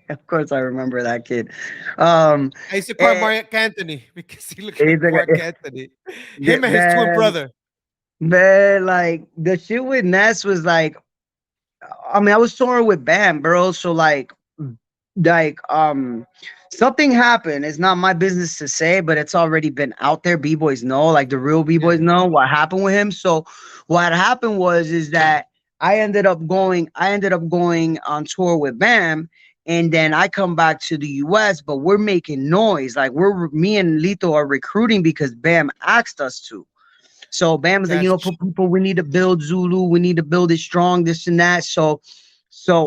Of course, I remember that kid. Um, I used to call him and Mark Anthony because he looked he's like Mark like, Anthony. Him and his twin man, brother. like the shit with Ness was like, I mean, I was touring with Bam, bro. So like something happened. It's not my business to say, but it's already been out there. B-boys know, like the real B-boys Yeah, know what happened with him. So what happened was is that I ended up going on tour with Bam. And then I come back to the US, but we're making noise. Like me and Lito are recruiting because Bam asked us to. So Bam was like, that's people, we need to build Zulu. We need to build it strong, this and that. So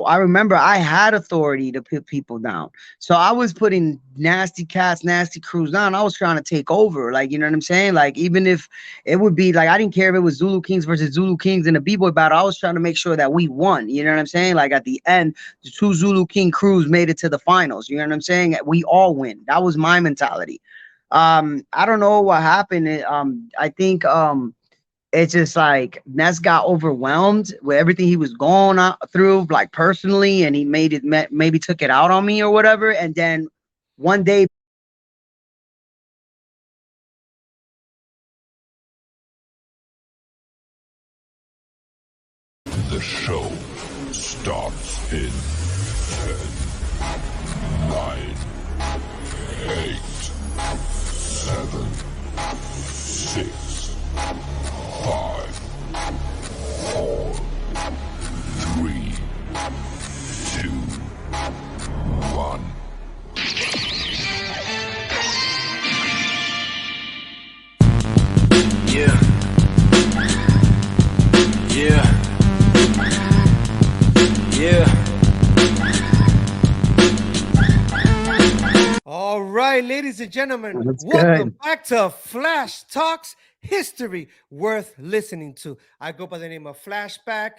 I remember I had authority to put people down. So I was putting nasty cats, nasty crews down. I was trying to take over. Like, you know what I'm saying? Like, even if it would be like, I didn't care if it was Zulu Kings versus Zulu Kings in a B-boy battle. I was trying to make sure that we won. You know what I'm saying? Like at the end, the two Zulu King crews made it to the finals. You know what I'm saying? We all win. That was my mentality. I don't know what happened. I think it's just like Ness got overwhelmed with everything he was going through, like personally, and he maybe took it out on me or whatever. And then one day, The show starts in 10, 9, 8, 7, 6, 5, 4, 3, 2, 1. Yeah. Yeah. Yeah. all right, ladies and gentlemen. that's Welcome good. back to Flash Talks History Worth Listening to. I go by the name of Flashback.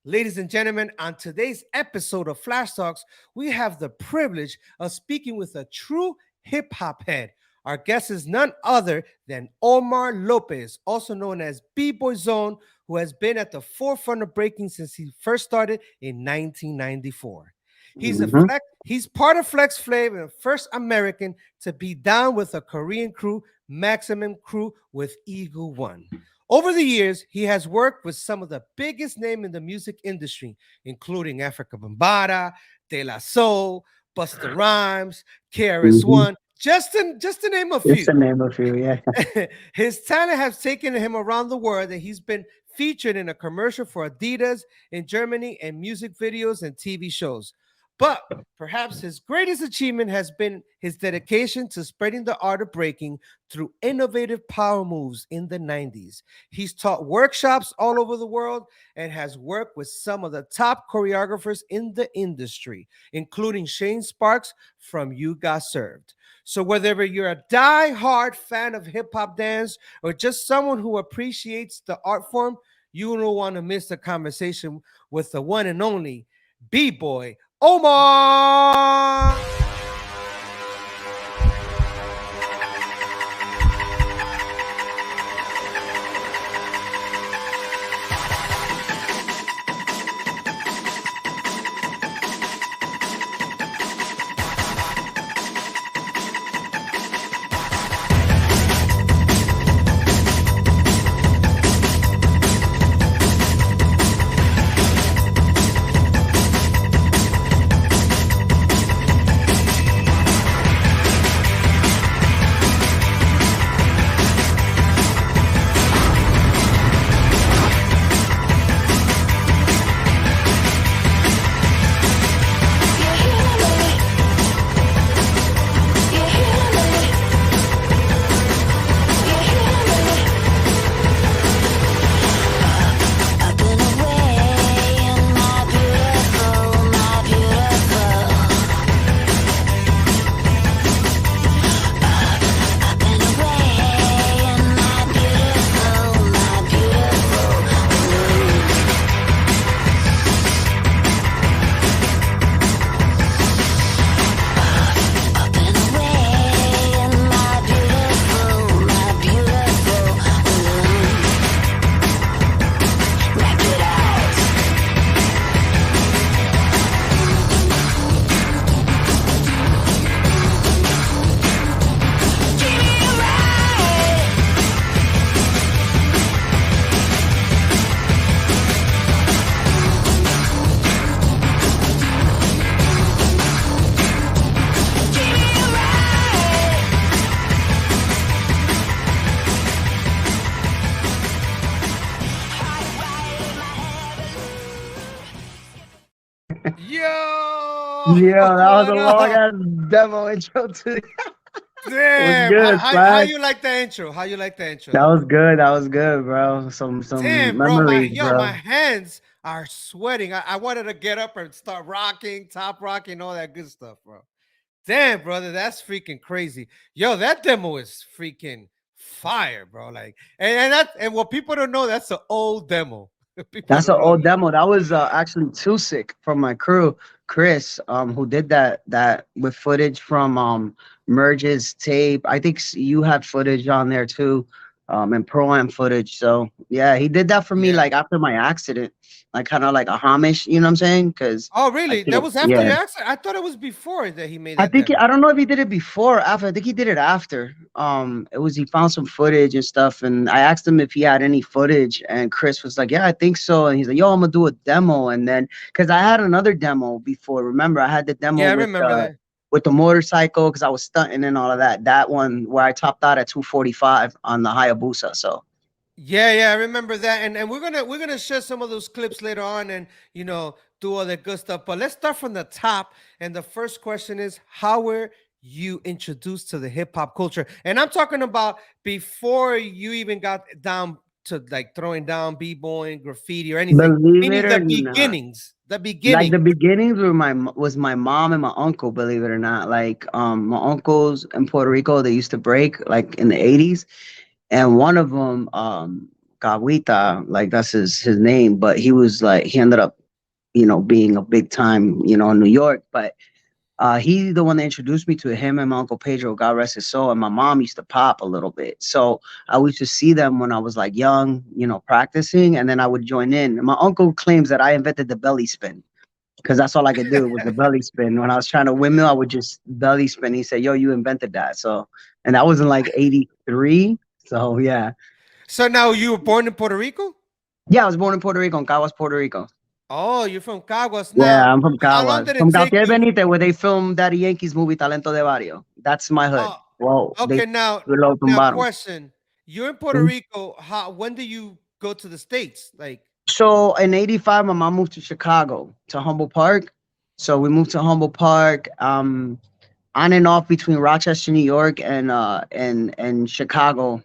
Ladies and gentlemen, on today's episode of Flash Talks, we have the privilege of speaking with a true hip hop head. Our guest is none other than Omar Lopez, also known as Bboy Zone, who has been at the forefront of breaking since he first started in 1994. Mhm. He's part of FlexFlave and the first American to be down with a Korean crew, Maximum Crew with Eagle One. Over the years, he has worked with some of the biggest names in the music industry, including Afrika Bambaatta, DelaSoul, Busta Rhymes, Mhm. KrsOne, just to name a It's the few. name of you, yeah. His talent has taken him around the world, and he's been featured in a commercial for Adidas in Germany and music videos and TV shows. But perhaps his greatest achievement has been his dedication to spreading the art of breaking through innovative power moves in the 90s. He's taught workshops all over the world and has worked with some of the top choreographers in the industry, including Shane Sparks from You Got Served. So whether you're a die-hard fan of hip hop dance or just someone who appreciates the art form, you don't want to miss the conversation with the one and only B-Boy Omar. Yeah, that was what a long up? ass demo intro to was Damn. good, How Flash. you like the intro? How you like the intro That though? was good. That was good, bro. Some Damn, bro, memories, my bro. hands are sweating. I wanted to get up and start rocking, top rocking, all that good stuff, bro. Damn, brother, that's freaking crazy. Yo, that demo is freaking fire, bro. Like, and what people don't know, that's an old demo. People That's an don't know old that. demo. That was actually Too Sick from my crew, Chris, who did that with footage from Merge's tape. I think you had footage on there too, and Pro Am footage. So yeah, he did that for me Yeah. like after my accident, like kind of like a homage. You know what I'm saying? Because Oh, I really? That can't. was after Yeah. your accident? I thought it was before that he made I that think demo. I don't know if he did it before or after. I think he did it after. It was he found some footage and stuff, and I asked him if he had any footage, and Chris was like, "Yeah, I think so." And he's like, "Yo, I'm gonna do a demo," and then because I had another demo before. Remember, I had the demo Yeah, I remember that. with the motorcycle because I was stunting and all of that. That one where I topped out at 245 on the Hayabusa. So Yeah, I remember that, and we're gonna share some of those clips later on, and do all that good stuff. But let's start from the top. And the first question is, how were you introduced to the hip hop culture? And I'm talking about before you even got down to like throwing down b-boy and graffiti or anything, believe it meaning or the not. beginnings, the Like beginning. the beginnings were was my mom and my uncle, believe it or not. Like my uncles in Puerto Rico, they used to break like in the 80s, and one of them, Kawita, like that's his name, but he was like he ended up, being a big time, in New York. But he's the one that introduced me to him and my uncle Pedro, God rest his soul. And my mom used to pop a little bit. So I used to see them when I was like young, practicing, and then I would join in. And my uncle claims that I invented the belly spin because that's all I could do was the belly spin. When I was trying to windmill, I would just belly spin. He said, "Yo, you invented that." So, and that was in like '83. So yeah, So now you were born in Puerto Rico? yeah, I was born in Puerto Rico, in Caguas, Puerto Rico. Oh, you're from Caguas. Yeah, Now, I'm from how long Caguas, did it from take Gautier you? Benítez, where they filmed Daddy Yankee's movie Talento de Barrio. That's my hood. Oh, Well, they okay. Now, lo tumbaron. question: you're in Puerto Mhm. Rico. How? When do you go to the states? Like, So in '85, my mom moved to Chicago to Humboldt Park. So we moved to Humboldt Park. On and off between Rochester, New York, and Chicago.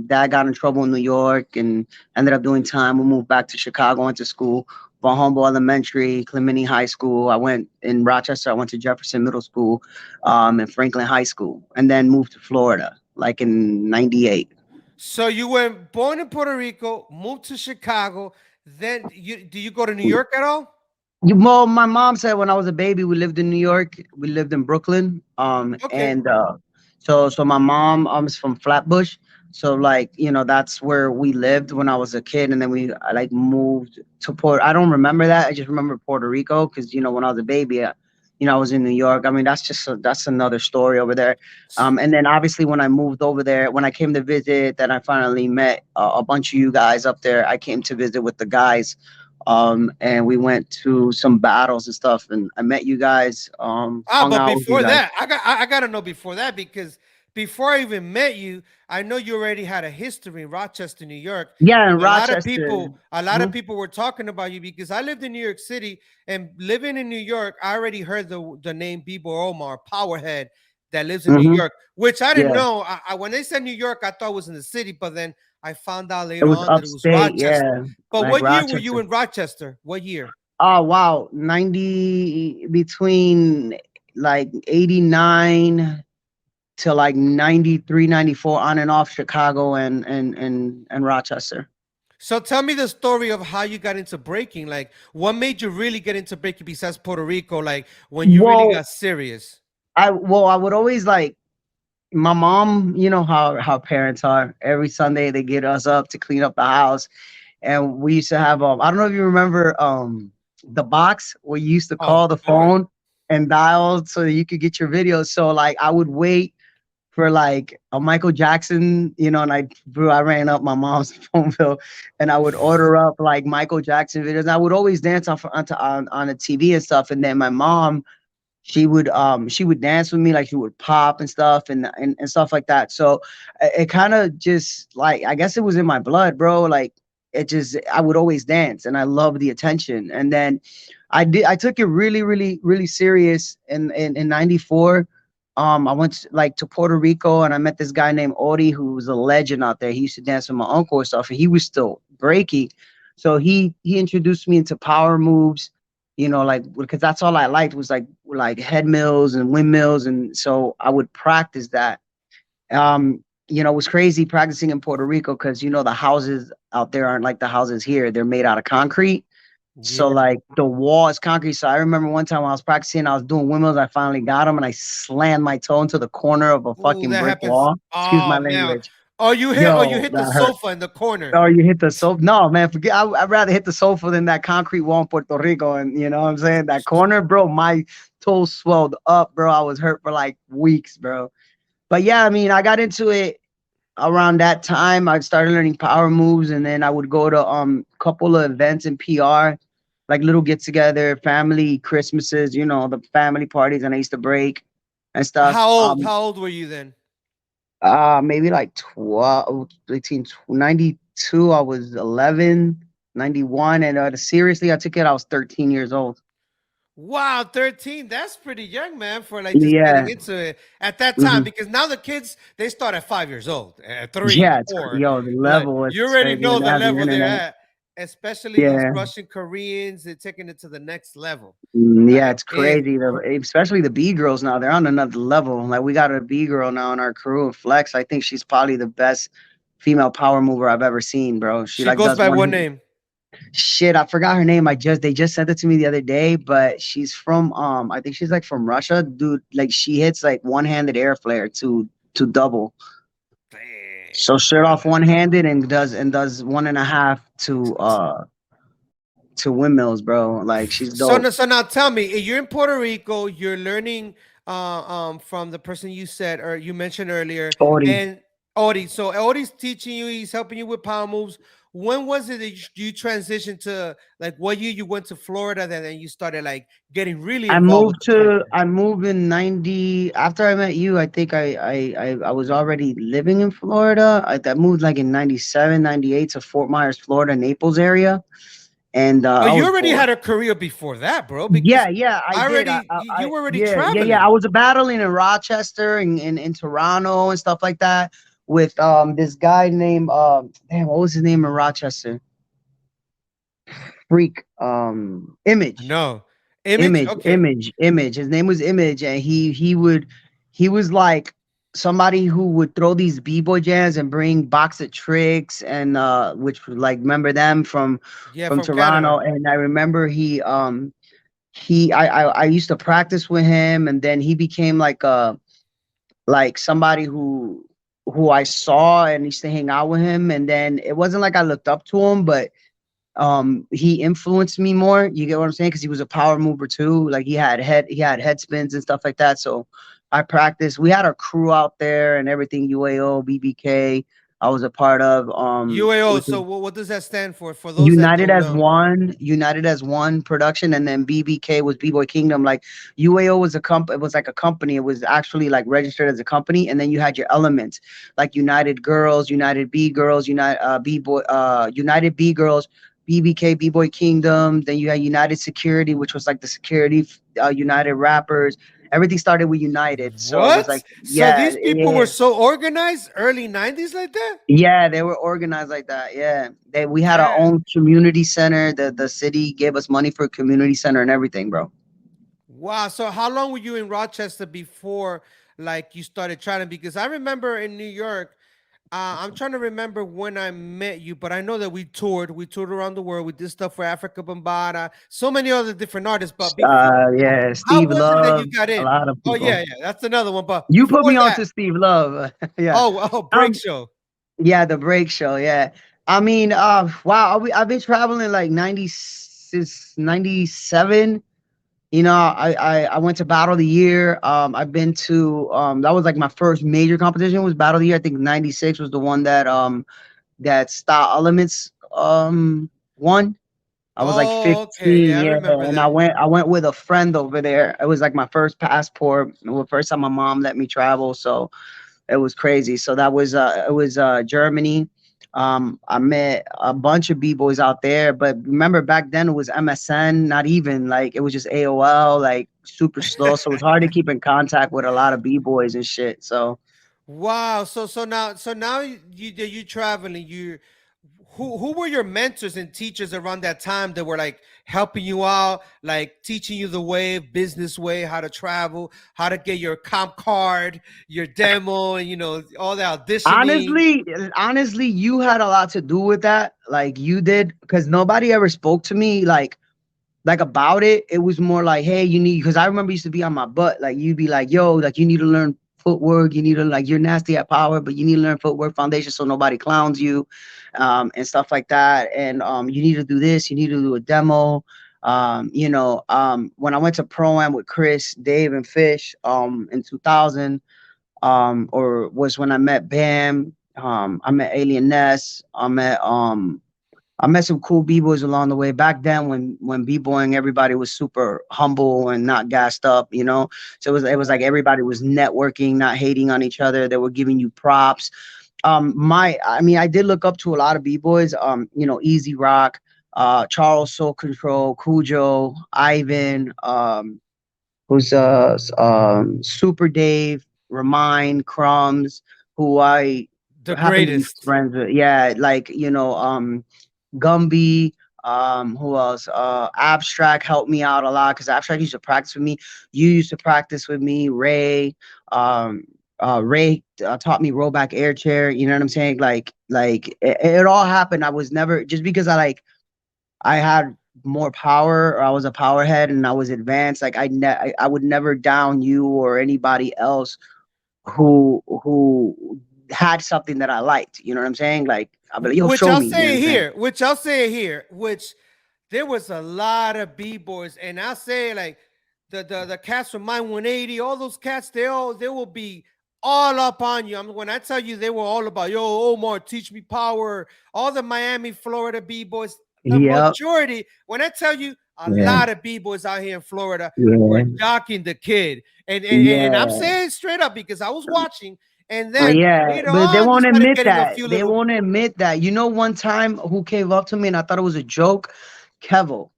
Dad got in trouble in New York and ended up doing time. We moved back to Chicago, went to school, Von Humboldt Elementary, Clementi High School. I went in Rochester. I went to Jefferson Middle School, and Franklin High School, and then moved to Florida, like in '98. so you were born in Puerto Rico, moved to Chicago. Then do you go to New York at all? Well, my mom said when I was a baby, we lived in New York. We lived in Brooklyn. Okay. And so my mom is from Flatbush. So like, that's where we lived when I was a kid, and then we like moved to Port. I don't remember that. I just remember Puerto Rico because when I was a baby, I was in New York. I mean, that's another story over there. And then obviously when I moved over there, when I came to visit, then I finally met a bunch of you guys up there. I came to visit with the guys, and we went to some battles and stuff, and I met you guys, hung But out with you before guys. that, I gotta know before that, because before I even met you, I know you already had a history in Rochester, New York, Yeah, in and Rochester. a lot of Mhm, people were talking about you because I lived in New York City, and living in New York, I already heard the name Bboy Omar, Powerhead, that lives in New mhm, York, which I didn't yeah, know. When they said New York, I thought it was in the city, but then I found out it later was on that it was upstate, Rochester. yeah, But like what year were you Rochester. in Rochester? What year? Oh wow, 90 between like 89 to like 93, 94, on and off Chicago and Rochester. So tell me the story of how you got into breaking. Like, what made you really get into breaking besides Puerto Rico? Like, when you really Well, got serious. I would always like my mom, how parents are. Every Sunday they get us up to clean up the house, and we used to have I don't know if you remember the box where you used to Of call the course. phone and dial so that you could get your videos. So like I would wait for like a Michael Jackson, and I ran up my mom's phone bill, and I would order up like Michael Jackson videos. And I would always dance on the TV and stuff. And then my mom, she would dance with me, like she would pop and stuff and stuff like that. So it kind of just like, I guess it was in my blood, bro. Like it just, I would always dance, and I love the attention. And then I took it really, really, really serious in '94. I went like to Puerto Rico, and I met this guy named Ori, who was a legend out there. He used to dance with my uncle and stuff, and he was still breaky. So he introduced me into power moves, like, because that's all I liked was like head mills and windmills, and so I would practice that. It was crazy practicing in Puerto Rico because the houses out there aren't like the houses here. They're made out of concrete. So Yeah. like the wall is concrete. So I remember one time when I was practicing, I was doing windmills. I finally got them, and I slammed my toe into the corner of a Ooh, fucking that brick happens. wall. Excuse my Oh man. language. You Yo, hit the that hurt. sofa in the corner. Oh, you hit the sofa? No, man, forget. I'd rather hit the sofa than that concrete wall in Puerto Rico. And you know what I'm saying? That corner, bro, my toe swelled up, bro. I was hurt for like weeks, bro. But yeah, I mean, I got into it around that time. I started learning power moves, and then I would go to couple of events in PR, like little get together, family Christmases, the family parties, and I used to break and stuff. How old were you then? Maybe like 12, 92. I was 11, 91, and seriously, I took it. I was 13 years old. Wow, 13. That's pretty young, man, for like just Yeah. getting into it at that time. Mhm. Because now the kids, they start at 5 years old, at three, Yeah, four. yo, the Like level is you already crazy know when they the have the level they're internet. at. Especially these Yeah. Russian Koreans, they're taking it to the next level. Yeah, Like it's crazy. Especially the B girls now, they're on another level. Like we got a B girl now in our crew, and Flex. I think she's probably the best female power mover I've ever seen, bro. She she like goes does by one what name? shit. I forgot her name. They just sent it to me the other day, but she's from I think she's like from Russia, dude. Like she hits like one-handed air flare to double. Damn. So shirt off one-handed and does one and a half to windmills, bro. Like she's dope. So now tell me, you're in Puerto Rico, you're learning from the person you said or you mentioned earlier, Ori. and Odi. So Odi's teaching you, he's helping you with power moves. When was it that you transitioned to, like, what year you went to Florida then you started like getting really involved with the culture? I moved in 90 after I met you. I think I was already living in Florida. I moved like in 97, 98 to Fort Myers, Florida, Naples area. And Oh, I you was already bored. had a career before that, bro, because Yeah, I I did. already you were already Yeah. I traveling. was battling in Rochester and in Toronto and stuff like that with this guy named damn, what was his name in Rochester? Freak Image. No. Image? Okay. Image. His name was Image, and he was like somebody who would throw these b-boy jams and bring box of tricks, and which was like, remember them Yeah, from from Toronto. Canada. And I remember I used to practice with him, and then he became like somebody who I saw and used to hang out with him. And then it wasn't like I looked up to him, but he influenced me more. You get what I'm saying? Because he was a power mover too. Like he had head spins and stuff like that. So I practiced. We had a crew out there and everything. UAO, BBK. I was a part of UAO. which So is what does that stand for those that don't know? United as One production, and then BBK was B-Boy Kingdom. Like UAO was it was like a company. It was actually like registered as a company, and then you had your elements like United Girls, United B Girls, United B Girls, BBK B-Boy Kingdom. Then you had United Security, which was like the security, United Rappers. Everything started with United, so it was What? like, So these people were yeah. so organized early 90s like that? Yeah, they were organized like that. Yeah, we had our Damn. own community center. The city gave us money for a community center and everything, bro. Wow. So how long were you in Rochester before like you started trying? Because I remember in New York, I'm trying to remember when I met you, but I know that we toured. We toured around the world. We did stuff for Afrika Bambaatta, so many other different artists. But before, Yeah, how Steve was it that you Love, got a in? lot of Oh people. yeah, that's another one. But You put before me on that, to Steve Love. Yeah. break show. Yeah, the break show. Yeah. I mean, wow, I've been traveling like 96, 97. I went to Battle of the Year. I've been to that was like my first major competition was Battle of the Year. I think 96 was the one that Style Elements won. I was like Oh, okay, 15, yeah, I yeah, remember and that. I went with a friend over there. It was like my first passport, the first time my mom let me travel, so it was crazy. So that was it was Germany. I met a bunch of b-boys out there, but remember back then it was MSN, not even like it was just AOL, like super slow. So it's hard to keep in contact with a lot of b-boys and shit. So Wow. So now you traveling. You who were your mentors and teachers around that time that were like helping you out, like teaching you the way, business way, how to travel, how to get your comp card, your demo, and all the auditioning. honestly, you had a lot to do with that. Like you did, because nobody ever spoke to me like about it. It was more like, hey, you need, because I remember you used to be on my butt. Like you'd be like, yo, like you need to learn footwork. You need to, like, you're nasty at power, but you need to learn footwork foundation so nobody clowns you, and stuff like that. And you need to do this. You need to do a demo. When I went to Pro-Am with Chris, Dave, and Fish, in 2000, or was when I met Bam. I met Alien Ness. I met some cool b-boys along the way. Back then, when b-boying, everybody was super humble and not gassed up, you know. So it was like everybody was networking, not hating on each other. They were giving you props. I did look up to a lot of b-boys. Easy Rock, Charles Soul Control, Cujo, Ivan, who's Super Dave, Remind, Crumbs, who I The happen to be greatest. friends with. Yeah, like Gumby, who else? Abstract helped me out a lot because Abstract used to practice with me. You used to practice with me. Ray taught me rollback air chair. You know what I'm saying? It all happened. I was never, just because I had more power, or I was a power head and I was advanced. Like I would never down you or anybody else who had something that I liked. You know what I'm saying? Like I'll be like, yo, Which show I'll me. You know what say I'm saying? here, which I'll say here, which there was a lot of b-boys, and I'll say like the cats from Mine 180, all those cats, they will be all up on you. I mean, when I tell you they were all about, yo, Omar, teach me power. All the Miami, Florida b-boys, the Yep. majority, when I tell you a Yeah. lot of b-boys out here in Florida were Yeah. jocking the kid. And I'm Yeah. saying straight up because I was watching, and then Yeah, later but they on, you won't started admit getting a that. few They little. won't admit that. One time who came up to me and I thought it was a joke? Kevo.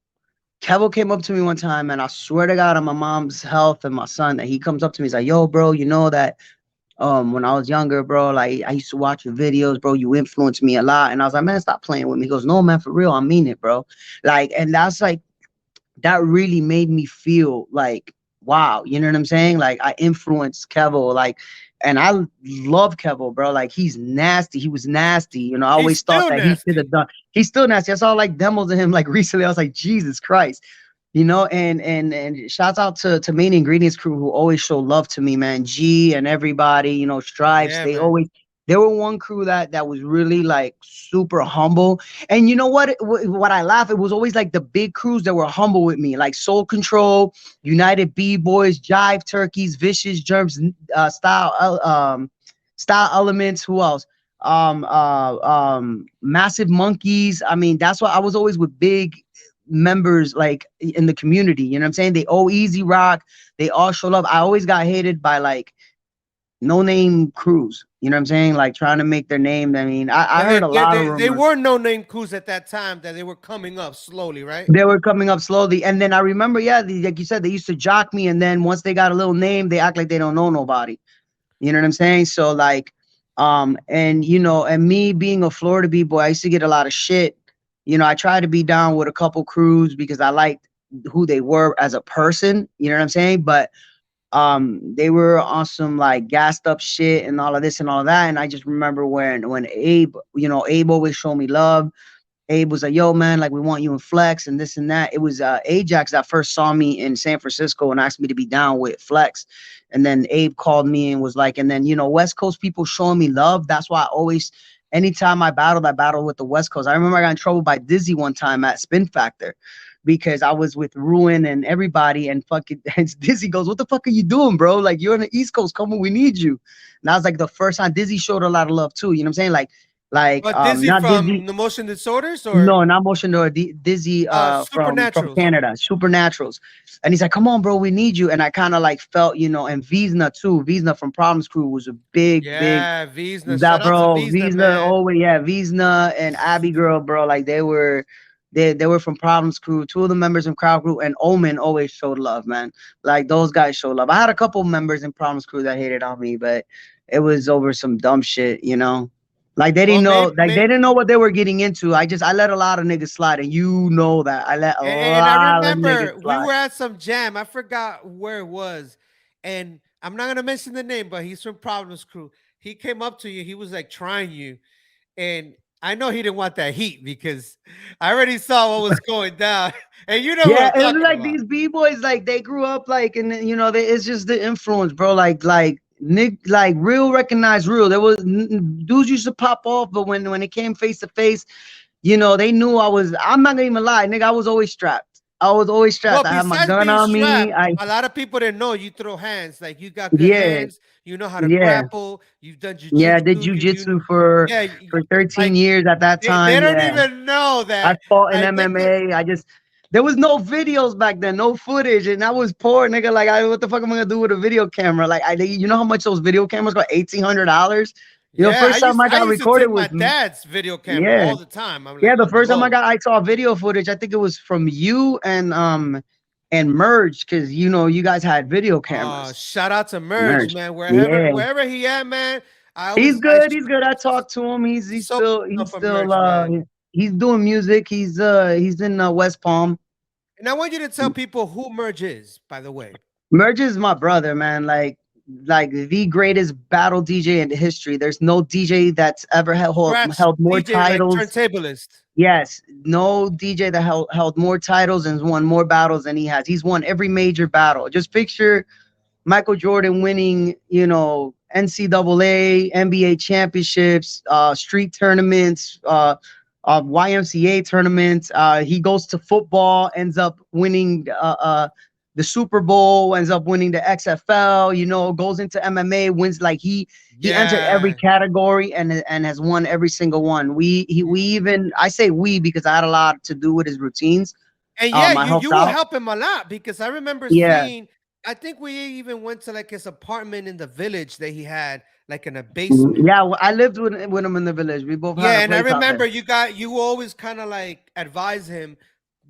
Kevo came up to me one time, and I swear to God on my mom's health and my son that he comes up to me. He's like, yo, bro, you know that when I was younger, bro, like I used to watch your videos, bro. You influenced me a lot. And I was like, man, stop playing with me. He goes, no, man, for real, I mean it, bro. Like, and that's like, that really made me feel like, wow, you know what I'm saying? Like I influenced Kevo, like, and I love Kevo, bro. Like he's nasty. He was nasty. I He's always thought still that he should nasty. have done. He's still nasty. I saw like demos of him like recently. I was like, Jesus Christ. And shouts out to Main Ingredients crew who always show love to me, man. G and everybody, Stripes. Yeah, man. They were one crew that was really like super humble. And you know what I laugh, it was always like the big crews that were humble with me, like Soul Control, United B-Boys, Jive Turkeys, Vicious Germs, Style Elements. Who else? Massive Monkeys. I mean, that's why I was always with big members like in the community. You know what I'm saying? They all Easy Rock. They all show love. I always got hated by like no name crews. You know what I'm saying? Like trying to make their name. I mean, I heard a lot of They rumors. were no name crews at that time, that they were coming up slowly, right? They were coming up slowly. And then I remember, yeah, like you said, they used to jock me. And then once they got a little name, they act like they don't know nobody. You know what I'm saying? So like, and me being a Florida B-boy, I used to get a lot of shit. I tried to be down with a couple crews because I liked who they were as a person. You know what I'm saying? But they were on some like gassed up shit and all of this and all of that. And I just remember when Abe always showed me love. Abe was like, yo, man, like we want you in Flex and this and that. It was Ajax that first saw me in San Francisco and asked me to be down with Flex. And then Abe called me and was like, and then, West Coast people showing me love. That's why anytime I battled with the West Coast. I remember I got in trouble by Dizzy one time at Spin Factor because I was with Ruin and everybody, and fucking and Dizzy goes, what the fuck are you doing, bro? Like, you're on the East Coast, come on, we need you. And that was like the first time. Dizzy showed a lot of love too. You know what I'm saying? like But Dizzy not from Dizzy. the Motion Disorders or No, not Motion or Dizzy from Supernaturals. Canada, Supernaturals. And he's like, come on, bro, we need you. And I kind of like felt, and Vizna too. Vizna from Problems Crew was a big Yeah, Wiesner. that Shout out to bro. Wiesner, Vizna, man. oh yeah, Vizna and Abby Girl, bro. Like they were from Problems Crew. Two of the members in Crowd Crew and Omen always showed love, man. Like those guys showed love. I had a couple members in Problems Crew that hated on me, but it was over some dumb shit. Like they Well, didn't know, like they maybe, didn't know what they were getting into. I let a lot of niggas slide, and you know that I let a and I lot of niggas remember we slide. were at some jam. I forgot where it was, and I'm not gonna mention the name, but he's from Problems Crew. He came up to you. He was like trying you, and I know he didn't want that heat because I already saw what was going down, and you know what Yeah, I'm it was talking like about. these b-boys, like they grew up like, and it's just the influence, bro. Like Nick, like real recognized real. There was dudes used to pop off, but when it came face to face, they knew I was. I'm not gonna even lie, nigga. I was always strapped. I was always Well, strapped. I had my besides gun being on me. strapped, a lot of people didn't know you throw hands. Like you got good Yeah, hands. You know how to yeah. grapple. You've done Yeah, I did jujitsu. jujitsu for Yeah, 13 like years at that they time. don't Yeah, even know I that. fought in Like MMA. There was no videos back then, no footage, and I was poor, nigga. Like, what the fuck am I gonna do with a video camera? Like, you know how much those video cameras got? $1,800. yeah, First time I I got used to recorded take my was, dad's video camera yeah, all the time. I'm yeah. like The on the first time low. I saw video footage, I think it was from you and Merge, because you guys had video cameras. Shout out to Merge, Merge, man. yeah. Wherever he at, man. He's good. He's good. I talked to him. He's so still up for Merge, man. he's doing music. He's in West Palm. And I want you to tell people who Merge is, by the way. Merge is my brother, man. Like the greatest battle DJ in history. There's no DJ that's ever Scratch held more DJ like titles. turntablist. Yes, no DJ that held more titles and won more battles than he has. He's won every major battle. Just picture Michael Jordan winning, NCAA, NBA championships, street tournaments, YMCA tournaments. He goes to football, ends up winning the Super Bowl, ends up winning the XFL. Goes into MMA, wins. Like he entered every Yeah. category and has won every single one. We even, I say we because I had a lot to do with his routines. And yeah, I helped you will out. help him a lot because I remember Yeah. seeing, I think we even went to like his apartment in the village that he had, like in a basement. Yeah, I lived with him in the village. We both had Yeah, a and I place out remember there. you always kind of like advise him,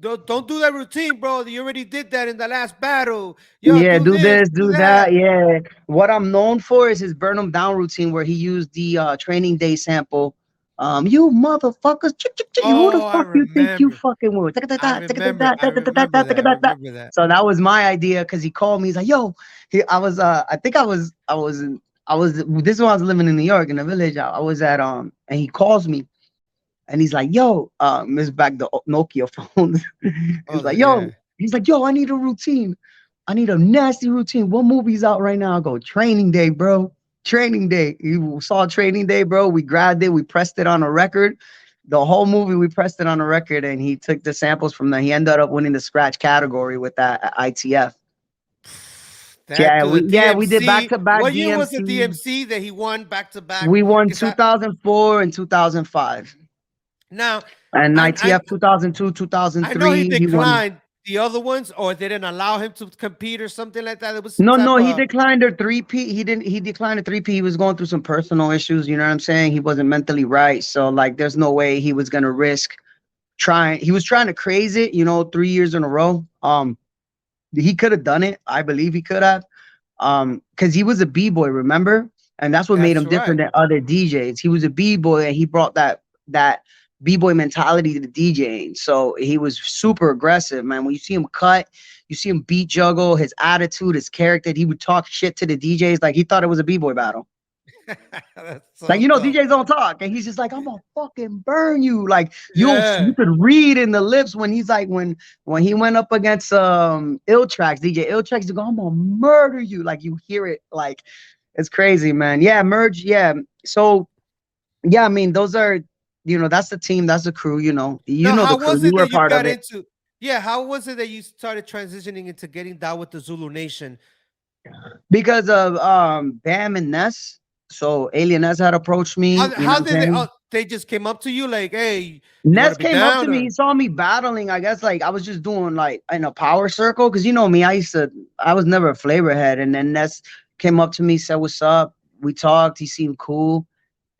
don't do that routine, bro. You already did that in the last battle. Yo, Yeah, do do this, this, do do that. that. Yeah. What I'm known for is his burn 'em down routine where he used the training day sample. You motherfuckers, who the Oh, fuck you think you fucking with? I remember that. I remember that. So that was my idea because he called me. He's like, yo, I was I think I was this is when I was living in New York in the village. I was at and he calls me and he's like, yo, Miss back the Nokia phones. Oh, yeah. He's like, yo, I need a routine. I need a nasty routine. What movie's out right now? I go, Training Day, bro. Training Day. You saw Training Day, bro. We grabbed it. We pressed it on a record. The whole movie, we pressed it on a record, and he took the samples from there. He ended up winning the scratch category with that at ITF. That to the We did DMC. back to back What year was the DMC. DMC that he won back to back? We won 'Cause 2004 and 2005, now and I ITF 2002, I know he 2003. He won. declined the other ones, or they didn't allow him to compete or something like that. It was some No, type no, he of declined a three-peat. He declined a three-peat. He was going through some personal issues, you know what I'm saying? He wasn't mentally right. So like there's no way he was gonna risk trying. He was trying to craze it, 3 years in a row. He could have done it. I believe he could have. Because he was a b-boy, remember? And that's what made that's him different right. than other DJs. He was a b-boy and he brought that b-boy mentality to the DJing. So he was super aggressive, man. When you see him cut, you see him beat juggle, his attitude, his character, he would talk shit to the DJs like he thought it was a b-boy battle. That's so Like, dope. DJs don't talk, and he's just like, I'm gonna fucking burn you. Like you Yeah. could read in the lips when he's like, when he went up against Ill Tracks, DJ Ill Tracks, to go, I'm gonna murder you. Like you hear it, like it's crazy, man. Yeah, Merge. Yeah. So yeah, I mean, those are, that's the team, that's the crew. Now, The how crew. was You it were a that you part of got it. into? Yeah, how was it that you started transitioning into getting down with the Zulu Nation? Because of Bam and Ness. So Alien Ness had approached me. How You know what I'm did they? saying? they just came up to you like, hey, you want Ness to be came up to down? me. Or He saw me battling. I guess like I was just doing like in a power circle because you know me. I was never a flavor head. And then Ness came up to me, said, "What's up?" We talked. He seemed cool.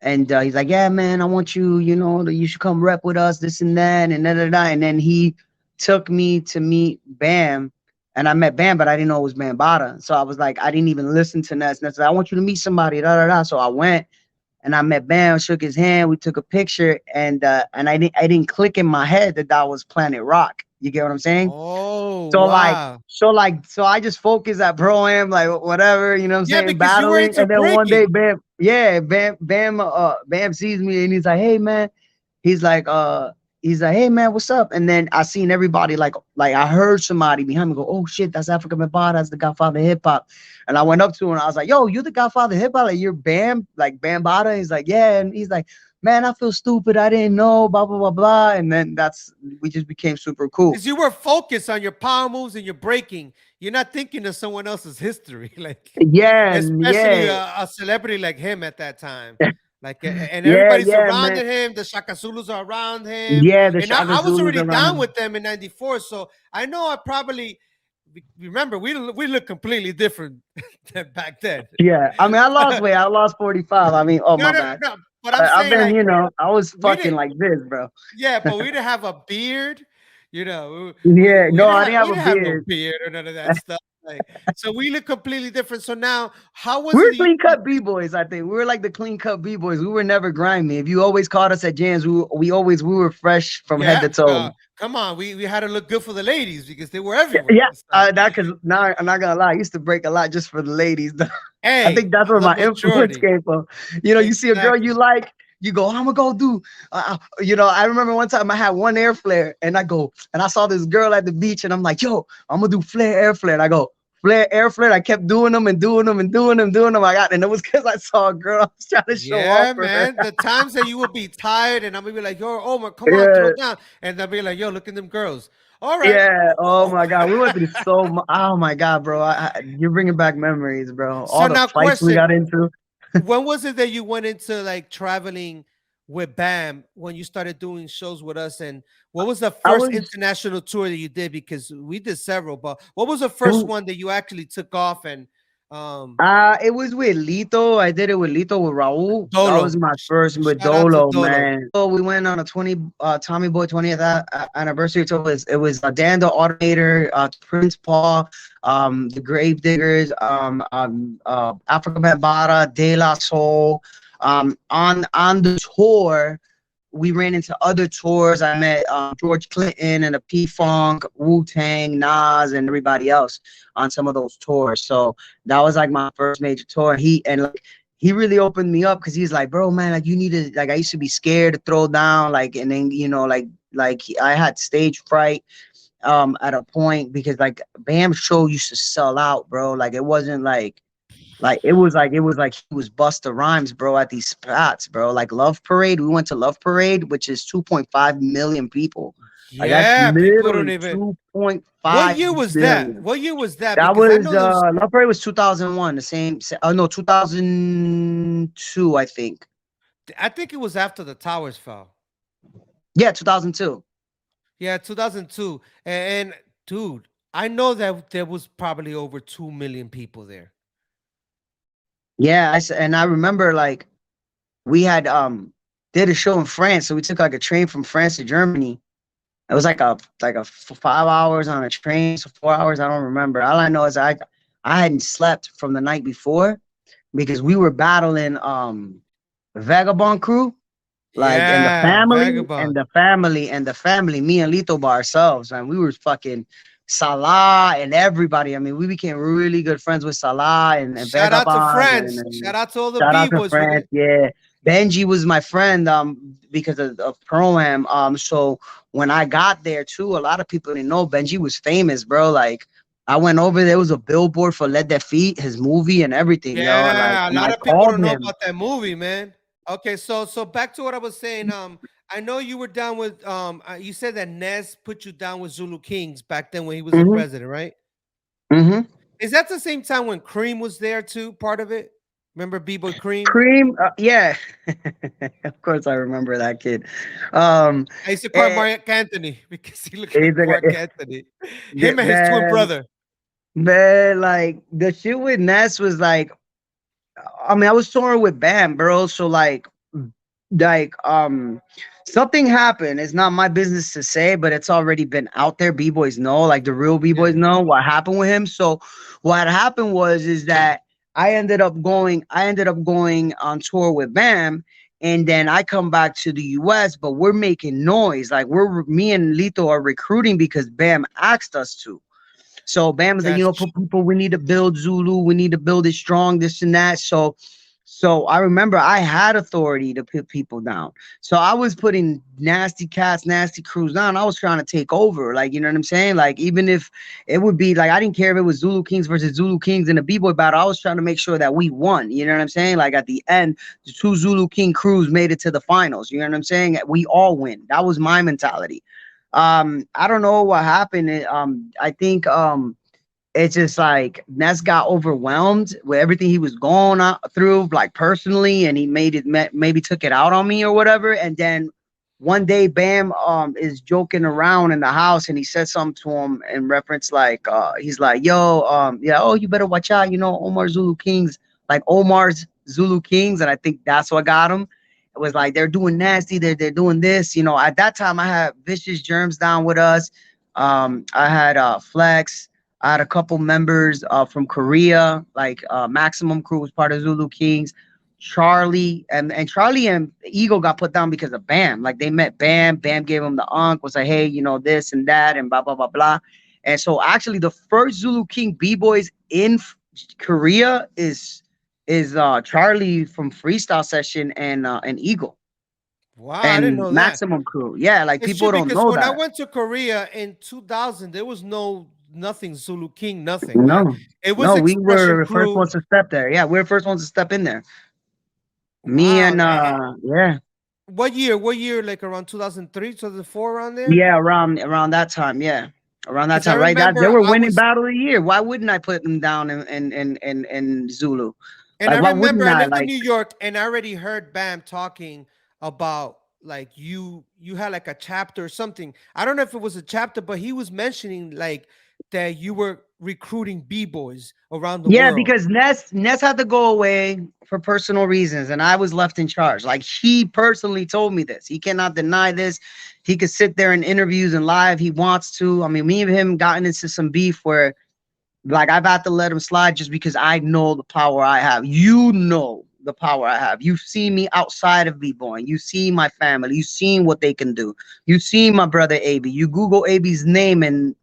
And he's like, "Yeah, man, I want you, you know, you should come rep with us, this and that, and da da da." And then he took me to meet Bam, and I met Bam, but I didn't know it was Bambaatta. So I was like, I didn't even listen to Ness. Ness said, "I want you to meet somebody, da da da." So I went and I met Bam, shook his hand, we took a picture, and I didn't click in my head that that was Planet Rock. You get what I'm saying? oh So like, wow, so I just focus at pro am, like whatever, you know what I'm yeah, saying, because you were battling. into And then one day, breaking. Bam, yeah, Bam sees me and he's like, "Hey man," he's like, "Hey man, what's up?" And then I seen everybody like I heard somebody behind me go, "Oh shit, that's Afrika Bambaatta, that's the Godfather of hip hop." And I went up to him and I was like, "Yo, you're the Godfather of hip hop? Like you're Bam, like Bambaatta?" He's like, "Yeah," and he's like, "Man, I feel stupid. I didn't know, blah blah blah blah." And then we just became super cool. Because you were focused on your power moves and your breaking. You're not thinking of someone else's history, like Yeah, especially yeah, a celebrity like him at that time. Like, and yeah, everybody yeah, man. surrounded him. The Shaka Zulus are around him, Yeah, the and Shaka I was Zulus already around down him. with them in '94. So I know I probably remember we look completely different than back then. Yeah, I mean, I lost weight. I lost 45. I mean, oh No, my no, bad. no. But I'm I've saying been, like I was we fucking didn't. like this, bro. Yeah, but we didn't have a beard. You know, Yeah, no, I didn't we have a didn't have no beard. beard or none of that stuff. Like, so we look completely different. So now, how We was it were that you? clean cut b boys. I think we were like the clean cut b boys. We were never grimy. If you always caught us at jams, we were fresh from head Yeah, to toe. come on, we had to look good for the ladies because they were everywhere. Yeah, So, that because now I'm not gonna lie, I used to break a lot just for the ladies. I hey, think that's where the my influence maturity. came from. You know, you see a girl you Exactly. like, you go, "I'm gonna go do." You know, I remember one time I had one air flare, and I go, and I saw this girl at the beach, and I'm like, "Yo, I'm gonna do flare air flare." And I go, "Flare air flare." I kept doing them and doing them and doing them, doing them. And it was because I saw a girl. I was trying to show off Yeah, for her. man. The times that you will be tired, and I'm gonna be like, "Yo, Omar, come on, throw Yeah, down," and they'll be like, "Yo, look at them girls." All right. yeah. Oh my god, we went through so much. Oh my god, bro, you're bringing back memories, bro. So All the now, fights we question: got into. when was it that you went into like traveling with Bam when you started doing shows with us? And what was the I first was. international tour that you did? Because we did several, but what was the It first was one that you actually took off and It was with Lito. I did it with Lito with Raul. That was Dolo? my first with Shout out to Dolo, Dolo. man. So we went on a Tommy Boy 20th anniversary tour. It was Dan the Automator, Prince Paul, the Grave Diggers, Afrika Bambaatta, DelaSoul. On the tour, we ran into other tours. I met George Clinton and a P Funk, Wu Tang, Nas, and everybody else on some of those tours. So that was like my first major tour. He really opened me up because he's like, "Bro, man, like you need to like I used to be scared to throw down, like, and then I had stage fright at a point because like Bam show used to sell out, bro. Like it wasn't like he was Busta Rhymes, bro, at these spots, bro. Like Love Parade, we went to Love Parade, which is 2.5 million people. Like that's Yeah, people don't literally even. What 2.5 year was that? billion. What year was that? That Because I was know there was. Love Parade was 2001, the same. Oh no, 2002, I think. I think it was after the towers fell. Yeah, 2002. Yeah, 2002. And dude, I know that there was probably over 2 million people there. Yeah, and I remember like we had did a show in France, so we took like a train from France to Germany. It was like a 5 hours on a train, so 4 hours. I don't remember. All I know is I hadn't slept from the night before because we were battling Vagabond Crew, like and the Yeah, family and Vagabond. the family and the family. Me and Lito by ourselves, and we were fucking Salah and everybody. I mean, we became really good friends with Salah and Shout out to Vagabond France. and Shout out to all the shout out to B-boys for France. the. Yeah. Benji was my friend because of Pro-Am. So when I got there too, a lot of people didn't know Benji was famous, bro. Like I went over there was a billboard for Let That Feet, his movie and everything, yo. Yeah, a And lot I of people called don't know him. about that movie, man. Okay, so back to what I was saying. I know you were down with you said that Nez put you down with Zulu Kings back then when he was the Mm-hmm. president, right? Mm-hmm. Is that the same time when Cream was there too, part of it? Remember B-Boy Cream? Cream, yeah, of course I remember that kid. Um, I used to call him and Mark Anthony because he looked he's like Mark like, Anthony. Him and his twin man, brother. man, like the shit with Ness was like, I mean, I was touring with Bam, bro. So like something happened. It's not my business to say, but it's already been out there. B-boys know, like the real B-boys Yeah. know what happened with him. So what happened was is that I ended up going on tour with Bam, and then I come back to the US, but we're making noise. Like me and Lito are recruiting because Bam asked us to. So Bam was like, Gotcha. people, we need to build Zulu. We need to build it strong, this and that. So I remember I had authority to put people down. So I was putting nasty cats, nasty crews down. I was trying to take over. Like, you know what I'm saying? Like, even if it would be like, I didn't care if it was Zulu Kings versus Zulu Kings in a B-boy battle. I was trying to make sure that we won. You know what I'm saying? Like at the end, the two Zulu King crews made it to the finals. You know what I'm saying? We all win. That was my mentality. I don't know what happened. I think it's just like Ness got overwhelmed with everything he was going through, like personally, and he maybe took it out on me or whatever. And then one day, Bam is joking around in the house, and he said something to him in reference, like he's like, "Yo, yeah, oh, you better watch out, Omar Zulu Kings, like Omar's Zulu Kings," and I think that's what got him. It was like they're doing nasty, they're doing this, At that time, I had Vicious Germs down with us. I had Flex. I had a couple members from Korea, like Maximum Crew was part of Zulu Kings. Charlie and Charlie and Eagle got put down because of Bam. Like they met Bam. Bam gave him the unk, was like, hey, this and that and blah blah blah blah. And so actually, the first Zulu King B-boys in Korea is Charlie from Freestyle Session and Eagle Wow, I didn't and know that. Maximum Crew. Yeah, like It's true people don't because know when I that. went to Korea in 2000, there was nothing Zulu King, nothing, right? No, It was no, we Expression were the first Crew. ones to step there. Yeah, we are the first ones to step in there. Me Wow. and yeah, What year? What year? Like around 2003, 2004, around there? yeah, around that time, yeah. Around that Because I time, right? That they remember were I winning was, battle of the year. Why wouldn't I put them down in Zulu? and I Like, why remember wouldn't I I? lived in Like, New York, and I already heard Bam talking about like you had like a chapter or something. I don't know if it was a chapter, but he was mentioning like that you were recruiting b-boys around the yeah, world. because Ness had to go away for personal reasons, and I was left in charge. Like he personally told me this. He cannot deny this. He could sit there in interviews and live. He wants to. I mean, me and him gotten into some beef where like I've had to let him slide just because I know the power I have. You know the power I have. You've seen me outside of B-Boy. You see my family. You've seen what they can do. You see my brother AB. You Google AB's name and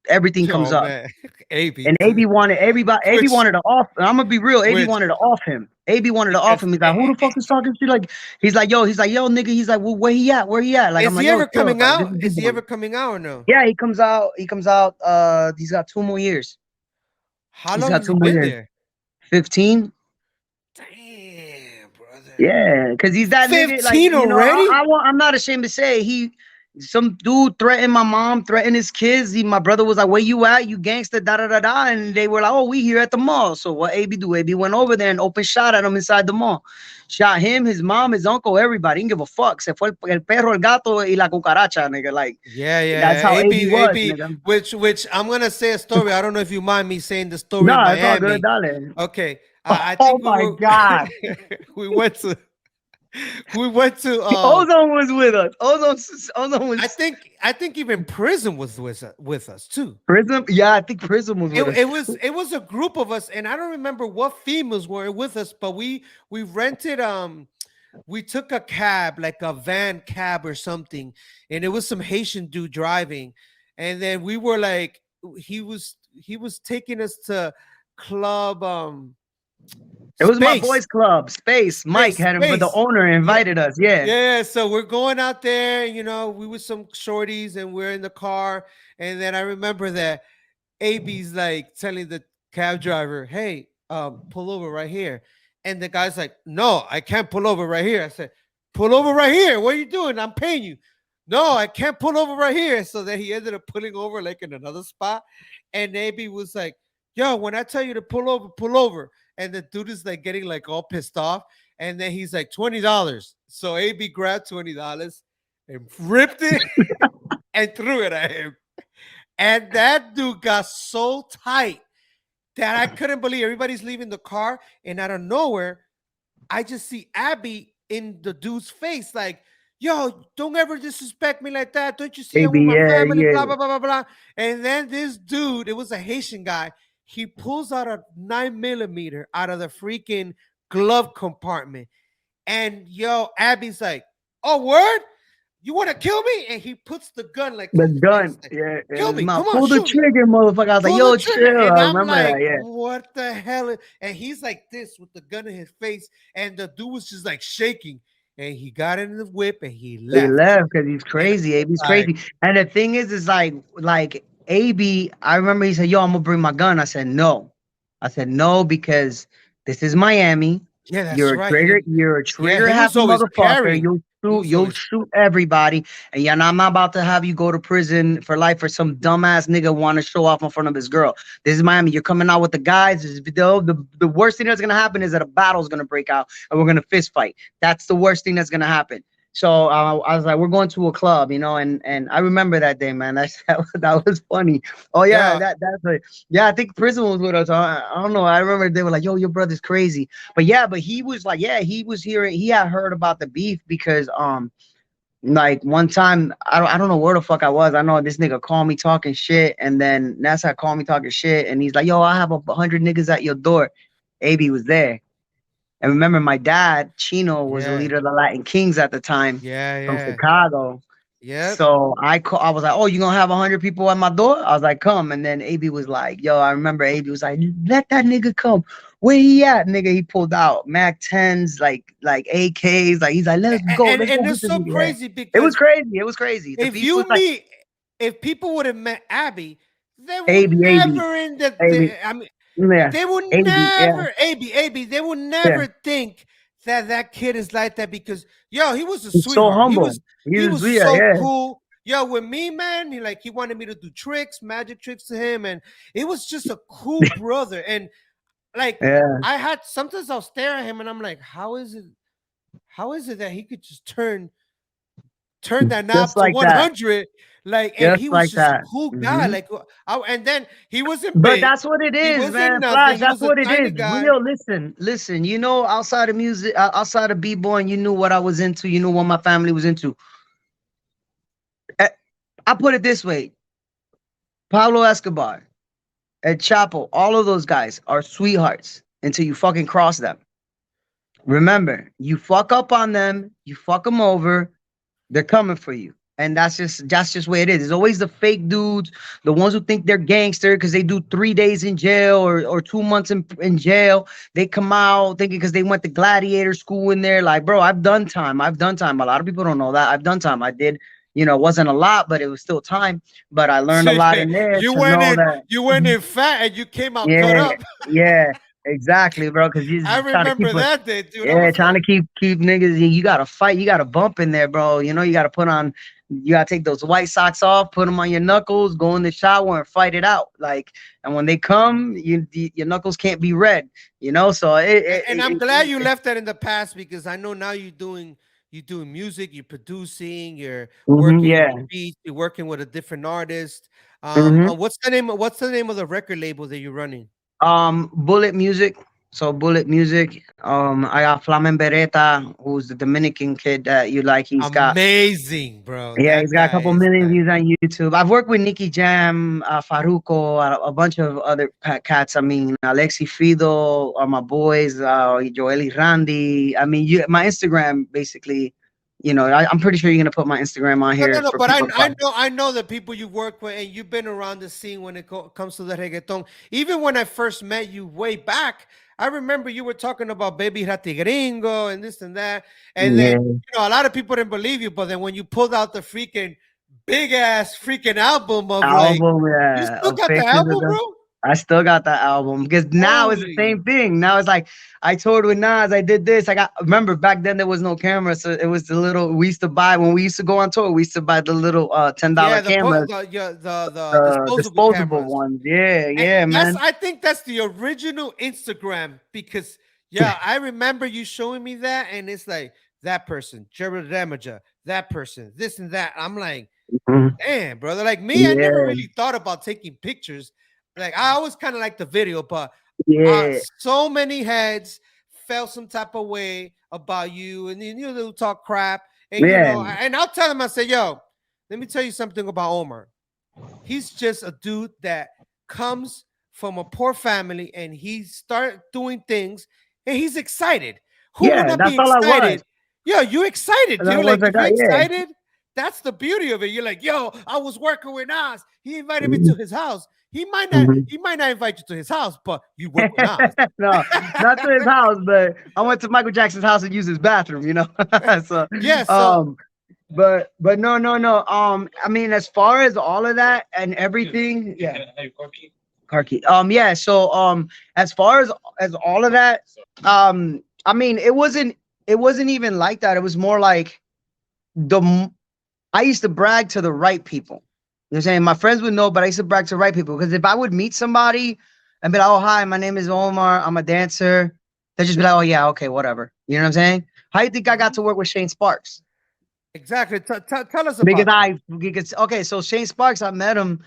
everything comes Oh up. man, AB And AB too. wanted everybody. AB Which wanted to off. I'm gonna be real. AB which wanted to off him. AB wanted to off because him. He's like, who the fuck is talking shit? Like, he's like, yo, nigga. He's like, well, where he at? Where he at? Like, I'm is like, he yo, ever chill. coming Like, this out? is Is he B-Boy. ever coming out or no? Yeah, he comes out. He comes out. He's got 2 more years. How He's long got has he two more been years. there? 15. Damn, brother. Yeah, because he's that nigga. Like, 15 already? I'm not ashamed to say some dude threatened my mom, threatened his kids. My brother was like, "Where you at? You gangster, da da da da." And they were like, "Oh, we here at the mall." So what AB do? AB went over there and opened shot at him inside the mall. Shot him, his mom, his uncle, everybody. He didn't give a fuck. Se fue el perro, el gato y la cucaracha, nigga. Like, Yeah, that's yeah. how AB AB, was, AB, nigga. which I'm gonna say a story. I don't know if you mind me saying the story No, in it's all good, Miami. darling. Okay. I Oh think we my were God. we went to we went to Ozone was with us. Ozone I was think I think even Prism was with us too. Prism. Yeah, I think Prism was It, with us. it was a group of us, and I don't remember what females were with us, but we rented we took a cab, like a van cab or something, and it was some Haitian dude driving, and then we were like he was taking us to club It was my space boys club, Space. Mike space had him, but the space. owner Yeah. invited us. Yeah. Yeah, so we're going out there, we were some shorties and we're in the car. And then I remember that AB's like telling the cab driver, hey, pull over right here. And the guy's like, no, I can't pull over right here. I said, pull over right here. What are you doing? I'm paying you. No, I can't pull over right here. So then he ended up pulling over like in another spot. And AB was like, yo, when I tell you to pull over, pull over. and the dude is like getting like all pissed off, and then he's like $20. So AB grabbed $20 and ripped it and threw it at him. And that dude got so tight that I couldn't believe everybody's leaving the car. And out of nowhere, I just see Abby in the dude's face, like, yo, don't ever disrespect me like that. Don't you see I'm with AB, my yeah, family? yeah. Blah, blah, blah, blah, blah. And then this dude, it was a Haitian guy. He pulls out a 9mm out of the freaking glove compartment. And yo, Abby's like, oh, word? You want to kill me? And he puts the gun like The in his gun, face. Like, yeah, in kill his me. mouth. Come on, Pull the shoot me. trigger, motherfucker. I was like, Pull yo, the trigger. chill. And I I'm remember like, that, yeah. what the hell? And he's like this with the gun in his face. And the dude was just like shaking. And he got in the whip and he He left. left because he's And crazy. AB's like, crazy. And the thing is like AB, I remember he said, yo, I'm gonna bring my gun. I said, no. I said, no, because this is Miami. yeah, that's right. And You're a yeah, trigger he was happy always motherfucker. carrying. He was You'll always shoot everybody. And yeah, I'm not about to have you go to prison for life for some dumbass nigga want to show off in front of his girl. This is Miami. You're coming out with the guys. The worst thing that's gonna happen is that a battle's gonna break out and we're gonna fist fight. That's the worst thing that's gonna happen. So I was like, we're going to a club, you know, and I remember that day, man. That was funny. Oh yeah, yeah. that's like, yeah. I think Prison was with us. I don't know. I remember they were like, yo, your brother's crazy. But yeah, but he was like, yeah, he was hearing. He had heard about the beef because like one time I don't know where the fuck I was. I know this nigga called me talking shit, and then Nessa called me talking shit, and he's like, yo, I have 100 niggas at your door. AB was there. And remember, my dad, Chino, was the Yeah. leader of the Latin Kings at the time Yeah, from yeah. Chicago. Yeah. So I was like, oh, you gonna have 100 people at my door? I was like, come. And then AB was like, yo, I remember AB was like, let that nigga come. Where he at, nigga? He pulled out Mac 10s, like AKs. Like he's like, let's go. And, Let's go and get it's this so nigga. crazy It was because crazy. It was crazy. The if beef was you like meet, if people would have met Abby, they would AB, never in the, AB. I mean, Yeah. they would AB, yeah. never, AB, they would never think that that kid is like that because, yo, he was a He's so sweetheart. humble. He was yeah, so yeah. cool. Yo, with me, man, he wanted me to do tricks, magic tricks to him, and it was just a cool brother. And like, Yeah. sometimes I'll stare at him and I'm like, how is it that he could just turn that knob Just to like that. 100, like, and Just he was like just that. a cool guy, Mhm. like, and then he wasn't But big, that's what it he is, wasn't man. nothing, Flash, he that's was a what it tiny is. guy. Real, listen. You know, outside of music, outside of b-boy, you knew what I was into. You knew what my family was into. I put it this way: Pablo Escobar, El Chapo, all of those guys are sweethearts until you fucking cross them. Remember, you fuck up on them, you fuck them over, they're coming for you. And that's just where it is. There's always the fake dudes, the ones who think they're gangster because they do 3 days in jail or 2 months in jail. They come out thinking because they went to gladiator school in there. Like, bro, I've done time. A lot of people don't know that. I've done time. I did, you know, it wasn't a lot, but it was still time. But I learned a lot in there you to went know in, that. you went in fat and you came out cut Yeah, up. yeah, exactly, bro. Because you're I trying to keep remember that day, dude. I yeah, was trying like, to keep niggas. You gotta fight. You gotta bump in there, bro. You know, you gotta put on. You gotta take those white socks off, put them on your knuckles, go in the shower and fight it out. Like, and when they come, your knuckles can't be red. You know, so and I'm glad you left that in the past because I know now you're doing music, you're producing, you're working yeah. with beats, you're working with a different artist. Mhm. What's the name of the record label that you're running? Bullet Music. So Bullet Music. I got Flamen Beretta, who's the Dominican kid that you like. He's got Amazing, bro. yeah, That he's got a guy couple is million like, views on YouTube. I've worked with Nicky Jam, Faruko, a bunch of other cats. I mean, Alexi Fido are my boys, Joely Randy. I mean, my Instagram basically, you know, I'm pretty sure you're gonna put my Instagram on here no, for but people to find. I know the people you work with, and you've been around the scene when it comes to the reggaeton. Even when I first met you way back, I remember you were talking about Baby Rati Gringo and this and that, and Yeah. then a lot of people didn't believe you, but then when you pulled out the freaking big ass freaking album of like, Album, you yeah, still of got the pictures of album, them. bro? I still got that album because now it's the Holy. same thing. Now it's like I toured with Nas. I did this. I got remember back then there was no camera, so it was the little we used to buy when we used to go on tour. We used to buy the little $10 Yeah, cameras, the the disposable disposable cameras. ones. Yeah, And yeah, that's man. I think that's the original Instagram because yeah, I remember you showing me that, and it's like that person, Jared Damager, that person, this and that. I'm like, Mhm. damn, brother. Like me, I never Yeah, really thought about taking pictures. Like I always kind of like the video, but yeah, so many heads felt some type of way about you, and then you know talk crap, and you yeah, know, and I'll tell them, I say, yo, let me tell you something about Omar. He's just a dude that comes from a poor family and he started doing things and he's excited. Who would yeah. not That's be all I was. excited? Yo, you excited, That dude. was Like a if you're guy. Yeah. excited, that's the beauty of it. You're like, yo, I was working with Nas. He invited me Mhm, to his house. mhm. He might not invite you to his house, but you work with Nas. No, not to his house, but I went to Michael Jackson's house and used his bathroom. So, Yeah, so um, but no, no, no. I mean, as far as all of that and everything, yeah, car key. Yeah. So, as far as all of that, I mean, it wasn't even like that. It was more like the I used to brag to the right people. You know what I'm saying? My friends would know, but I used to brag to the right people. Because if I would meet somebody and be like, oh, hi, my name is Omar, I'm a dancer, they'd just be like, oh, yeah, okay, whatever. You know what I'm saying? How do you think I got mhm, to work with Shane Sparks? exactly. Tell us Because about that. okay, so Shane Sparks, I met him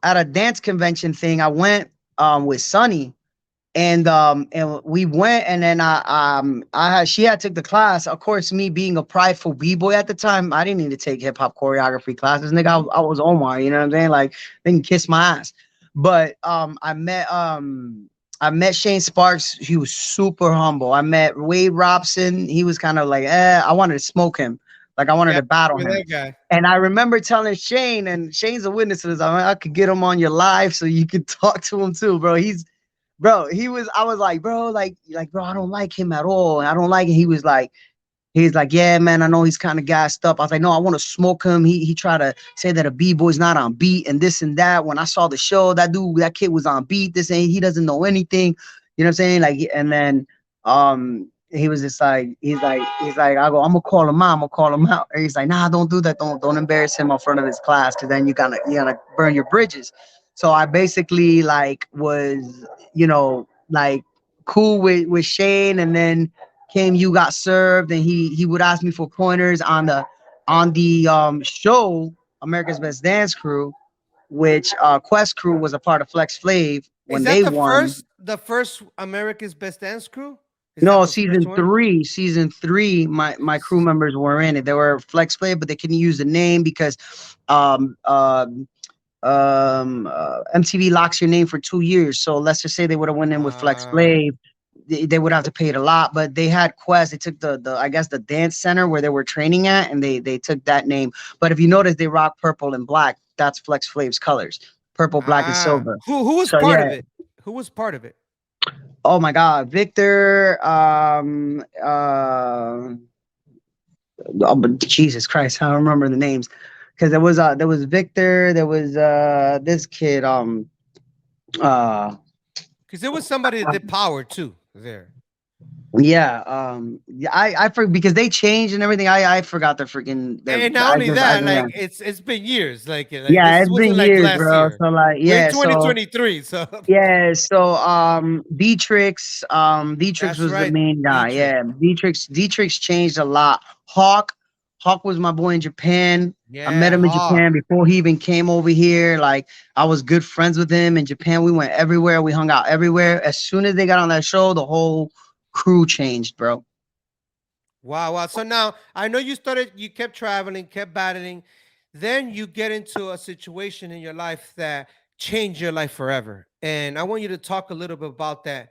at a dance convention thing. I went with Sonny and we went and then I had she had took the class. Of course, me being a prideful b-boy at the time, I didn't need to take hip-hop choreography classes, nigga. I was Omar, you know what I'm saying? Like they can kiss my ass. But I met Shane Sparks. He was super humble. I met Wade Robson. He was kind of like I wanted to smoke him, like I wanted Yeah, to battle with him. that guy. And I remember telling Shane, and Shane's a witness to this. I could get him on your live so you could talk to him too, bro. I was like, bro, bro, I don't like him at all. I don't like it. He's like, yeah, man, I know he's kind of gassed up. I was like, no, I want to smoke him. He tried to say that a b-boy's not on beat and this and that. When I saw the show, that kid was on beat. This ain't he doesn't know anything. You know what I'm saying? Like, and then he was just like, I go, I'm gonna call him out, I'm gonna call him out. And he's like, nah, don't do that. Don't embarrass him in front of his class, because then you're gonna burn your bridges. So I basically like was, like cool with Shane, and then came You Got Served, and he would ask me for pointers on the show America's Best Dance Crew, which Quest Crew was a part of FlexFlave Is when that they won. the first America's Best Dance Crew? Is that No, the first one? season 3, my crew members were in it. They were FlexFlave, but they couldn't use the name because um um MTV locks your name for 2 years. So let's just say they would have went in with Uh, FlexFlave, they would have to pay it a lot. But they had Quest. They took the I guess the dance center where they were training at, and they took that name. But if you notice, they rock purple and black. That's FlexFlave's colors: purple, black, and silver. who was So part of yeah. it? Who was part of it? Oh my God, Victor. Oh, but Jesus Christ, I don't remember the names, because there was Victor. There was this kid. Uh, Because there was somebody that did power too there. Yeah, yeah, I for because they changed and everything. I forgot the freaking their. And not I only just that, yeah. like it's been years. Like Yeah, this it's been wasn't like years, last bro. year. So like, We're in yeah, so 2023, so Dietrich that's was the right, main guy. Dietrich. Yeah, Dietrich changed a lot. Hawk was my boy in Japan. I met Yeah, him in Japan Hawk. before he even came over here. Like I was good friends with him in Japan. We went everywhere. We hung out everywhere. As soon as they got on that show, the whole crew changed, bro. Wow, wow. So now I know you kept traveling, kept battling. Then you get into a situation in your life that changed your life forever. And I want you to talk a little bit about that,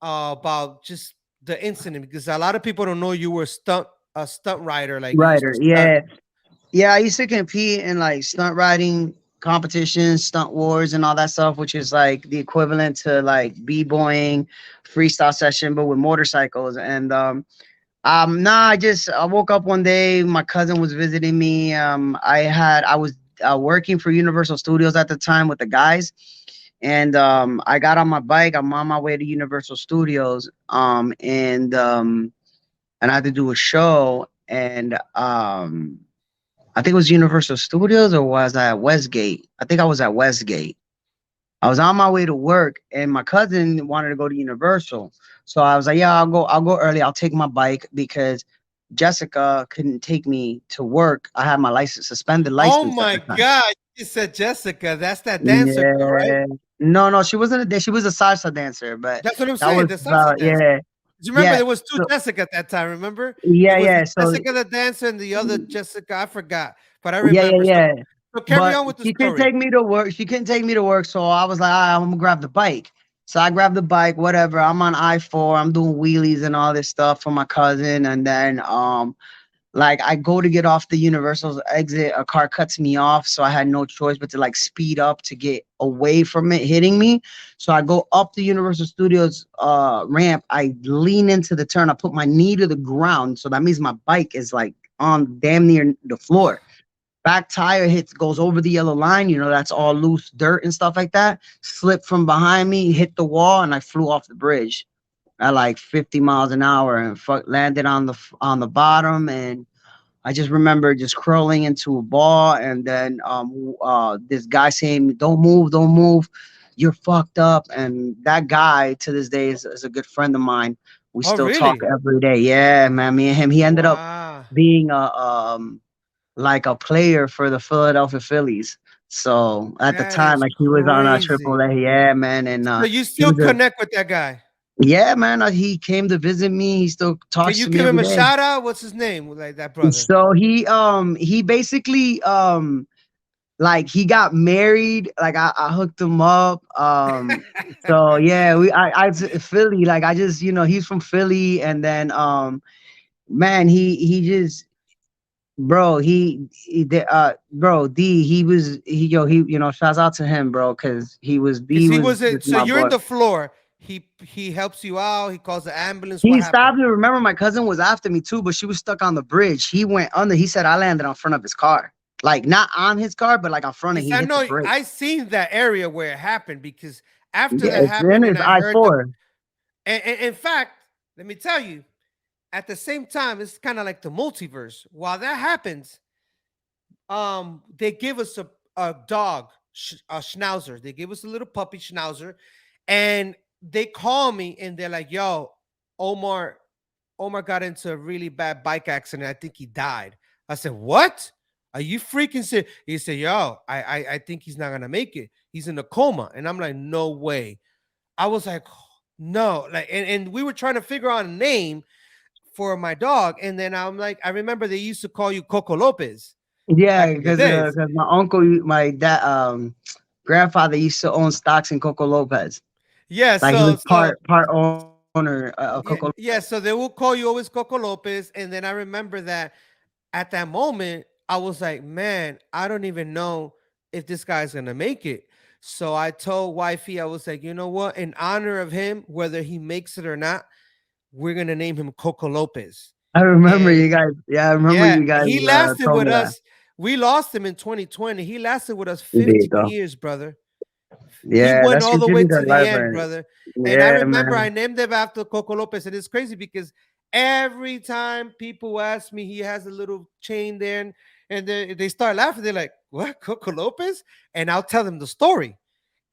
about just the incident, because a lot of people don't know you were a stunt rider, like you used to Writer, stunt. yeah. Yeah, I used to compete in like stunt riding competitions, stunt wars, and all that stuff, which is like the equivalent to like b-boying, freestyle session, but with motorcycles. And nah, I woke up one day, my cousin was visiting me. I was working for Universal Studios at the time with the guys, And I got on my bike. I'm on my way to Universal Studios. And I had to do a show. And I think it was Universal Studios, or was I at Westgate? I think I was at Westgate. I was on my way to work, and my cousin wanted to go to Universal. So I was like, "Yeah, I'll go early. I'll take my bike because Jessica couldn't take me to work. I had my license suspended Oh license at my the time." God. You said Jessica. That's that dancer girl, right? Yeah. No, no, she wasn't she was a salsa dancer, but That's what I'm that saying. was The salsa about, dancer. yeah, 'Cause remember, yeah. there was two So Jessica at that time. Remember, it yeah, was the yeah. So Jessica the dancer and the other Jessica. I forgot, but I yeah, yeah, remember. So, yeah. so carry But on with the she couldn't story. take me to work. She couldn't take me to work. So I was like, "All right, I'm gonna grab the bike." So I grabbed the bike, whatever. I'm on I-4. I'm doing wheelies and all this stuff for my cousin. And then like I go to get off the Universal's exit, a car cuts me off. So I had no choice but to like speed up to get away from it hitting me. So I go up the Universal Studios ramp. I lean into the turn. I put my knee to the ground. So that means my bike is like on damn near the floor. Back tire hits, goes over the yellow line. You know, that's all loose dirt and stuff like that. Slipped from behind me, hit the wall, and I flew off the bridge at like 50 miles an hour and landed on the bottom. And I just remember just curling into a ball. And then this guy saying, "Don't move, don't move. You're fucked up." And that guy to this day is a good friend of mine. We Oh, still talk really? every day. Yeah, man. Me and him. He ended up Wow. being a like a player for the Philadelphia Phillies. So at the That time, is like he was on a crazy. triple A, yeah, man, and So you he still was a connect with that guy? yeah, man. He came to visit me. He still Can talks you to me give him every a day. shout out? What's his name? Like that brother. So he basically like he got married. Like I hooked him up. So yeah, I Philly. Like I just he's from Philly, and then man he just bro, bro, D, he shouts out to him, bro, because Because he he was was a, just so my you're in boy. the floor. He helps you out. He calls the ambulance. What He happened? stopped me. Remember, my cousin was after me too, but she was stuck on the bridge. He went under. He said I landed on front of his car, like not on his car, but like on front, and Because he I hit the know brake. I seen that area where it happened. Because after Yeah, that it's in happened, his and I I heard the, four. and in fact, let me tell you, at the same time, it's kind of like the multiverse. While that happens, they give us a dog, a schnauzer. They give us a little puppy schnauzer, and they call me and they're like, "Yo, Omar, Omar got into a really bad bike accident. I think he died." I said, "What? Are you freaking serious?" He said, "Yo, I think he's not gonna make it. He's in a coma." And I'm like, "No way." I was like, "No," like, and we were trying to figure out a name for my dog, and then I'm like, I remember they used to call you Coco Lopez back Yeah, in the because days. my uncle, my dad, grandfather used to own stocks in Coco Lopez. Yeah, Like he was so part owner of Coco yeah, Lopez. yeah. So they will call you always Coco Lopez, and then I remember that at that moment I was like, man, I don't even know if this guy's gonna make it. So I told wifey, I was like, you know what? In honor of him, whether he makes it or not, we're gonna name him Coco Lopez. I remember And you guys. Yeah, I remember yeah, you guys he lasted told with me that. us. We lost him in 2020. He lasted with us Indeed, 15 though. years, brother. He Yeah, went that's all the way contributed to to the end, library. brother. And I Yeah, remember I man. named him after Coco Lopez. And it's crazy because every time people ask me, he has a little chain there, and they start laughing. They're like, "What, Coco Lopez?" And I'll tell them the story.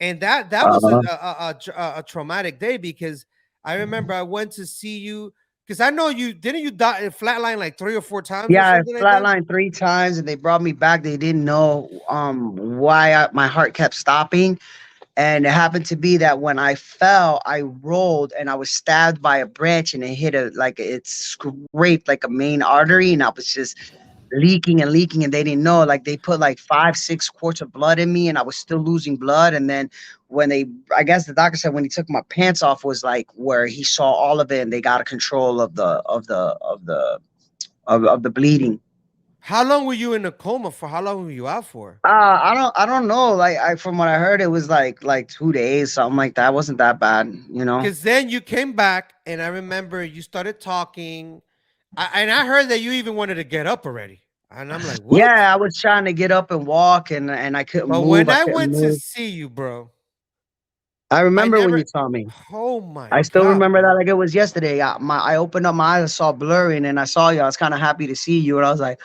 And that was Uh, a traumatic day because I remember I went to see you because I know you didn't you die in flatline like 3 or 4 times or yeah, I something like that. flatlined 3 times, and they brought me back. They didn't know why my heart kept stopping. And it happened to be that when I fell, I rolled and I was stabbed by a branch, and it hit it scraped like a main artery, and I was just leaking and leaking, and they didn't know. Like they put like 5, 6 quarts of blood in me, and I was still losing blood. And then I guess the doctor said when he took my pants off was like where he saw all of it, and they got a control of the bleeding. How long were you in a coma for? How long were you out for? I don't know. Like from what I heard, it was like 2 days, something like that. It wasn't that bad, you know. Because then you came back, and I remember you started talking, and I heard that you even wanted to get up already, and I'm like, what? Yeah, I was trying to get up and walk, and I couldn't But move. when I I couldn't went to move. see you, bro, I I remember when never. you saw me. Oh my I still god, remember bro. that like it was yesterday. I opened up my eyes, I saw blurring, and I saw you. I was kind of happy to see you, and I was like,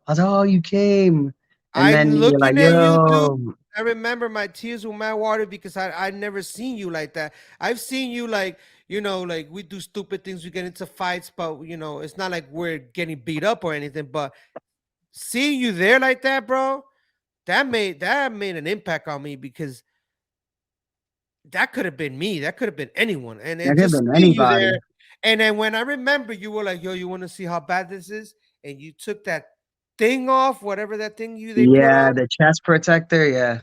oh, you came. And I'm then you're like, looking at you, dude. yo, I remember my tears with my water because I never seen you like that. I've seen you like, like we do stupid things, we get into fights, but it's not like we're getting beat up or anything. But seeing you there like that, bro, that made an impact on me because that could have been me, that could have been anyone, and that then could have just been seeing you anybody. there, and then when I remember you were like, "Yo, you want to see how bad this is?" and you took that thing off, whatever that thing they put Yeah, on. the chest protector. Yeah.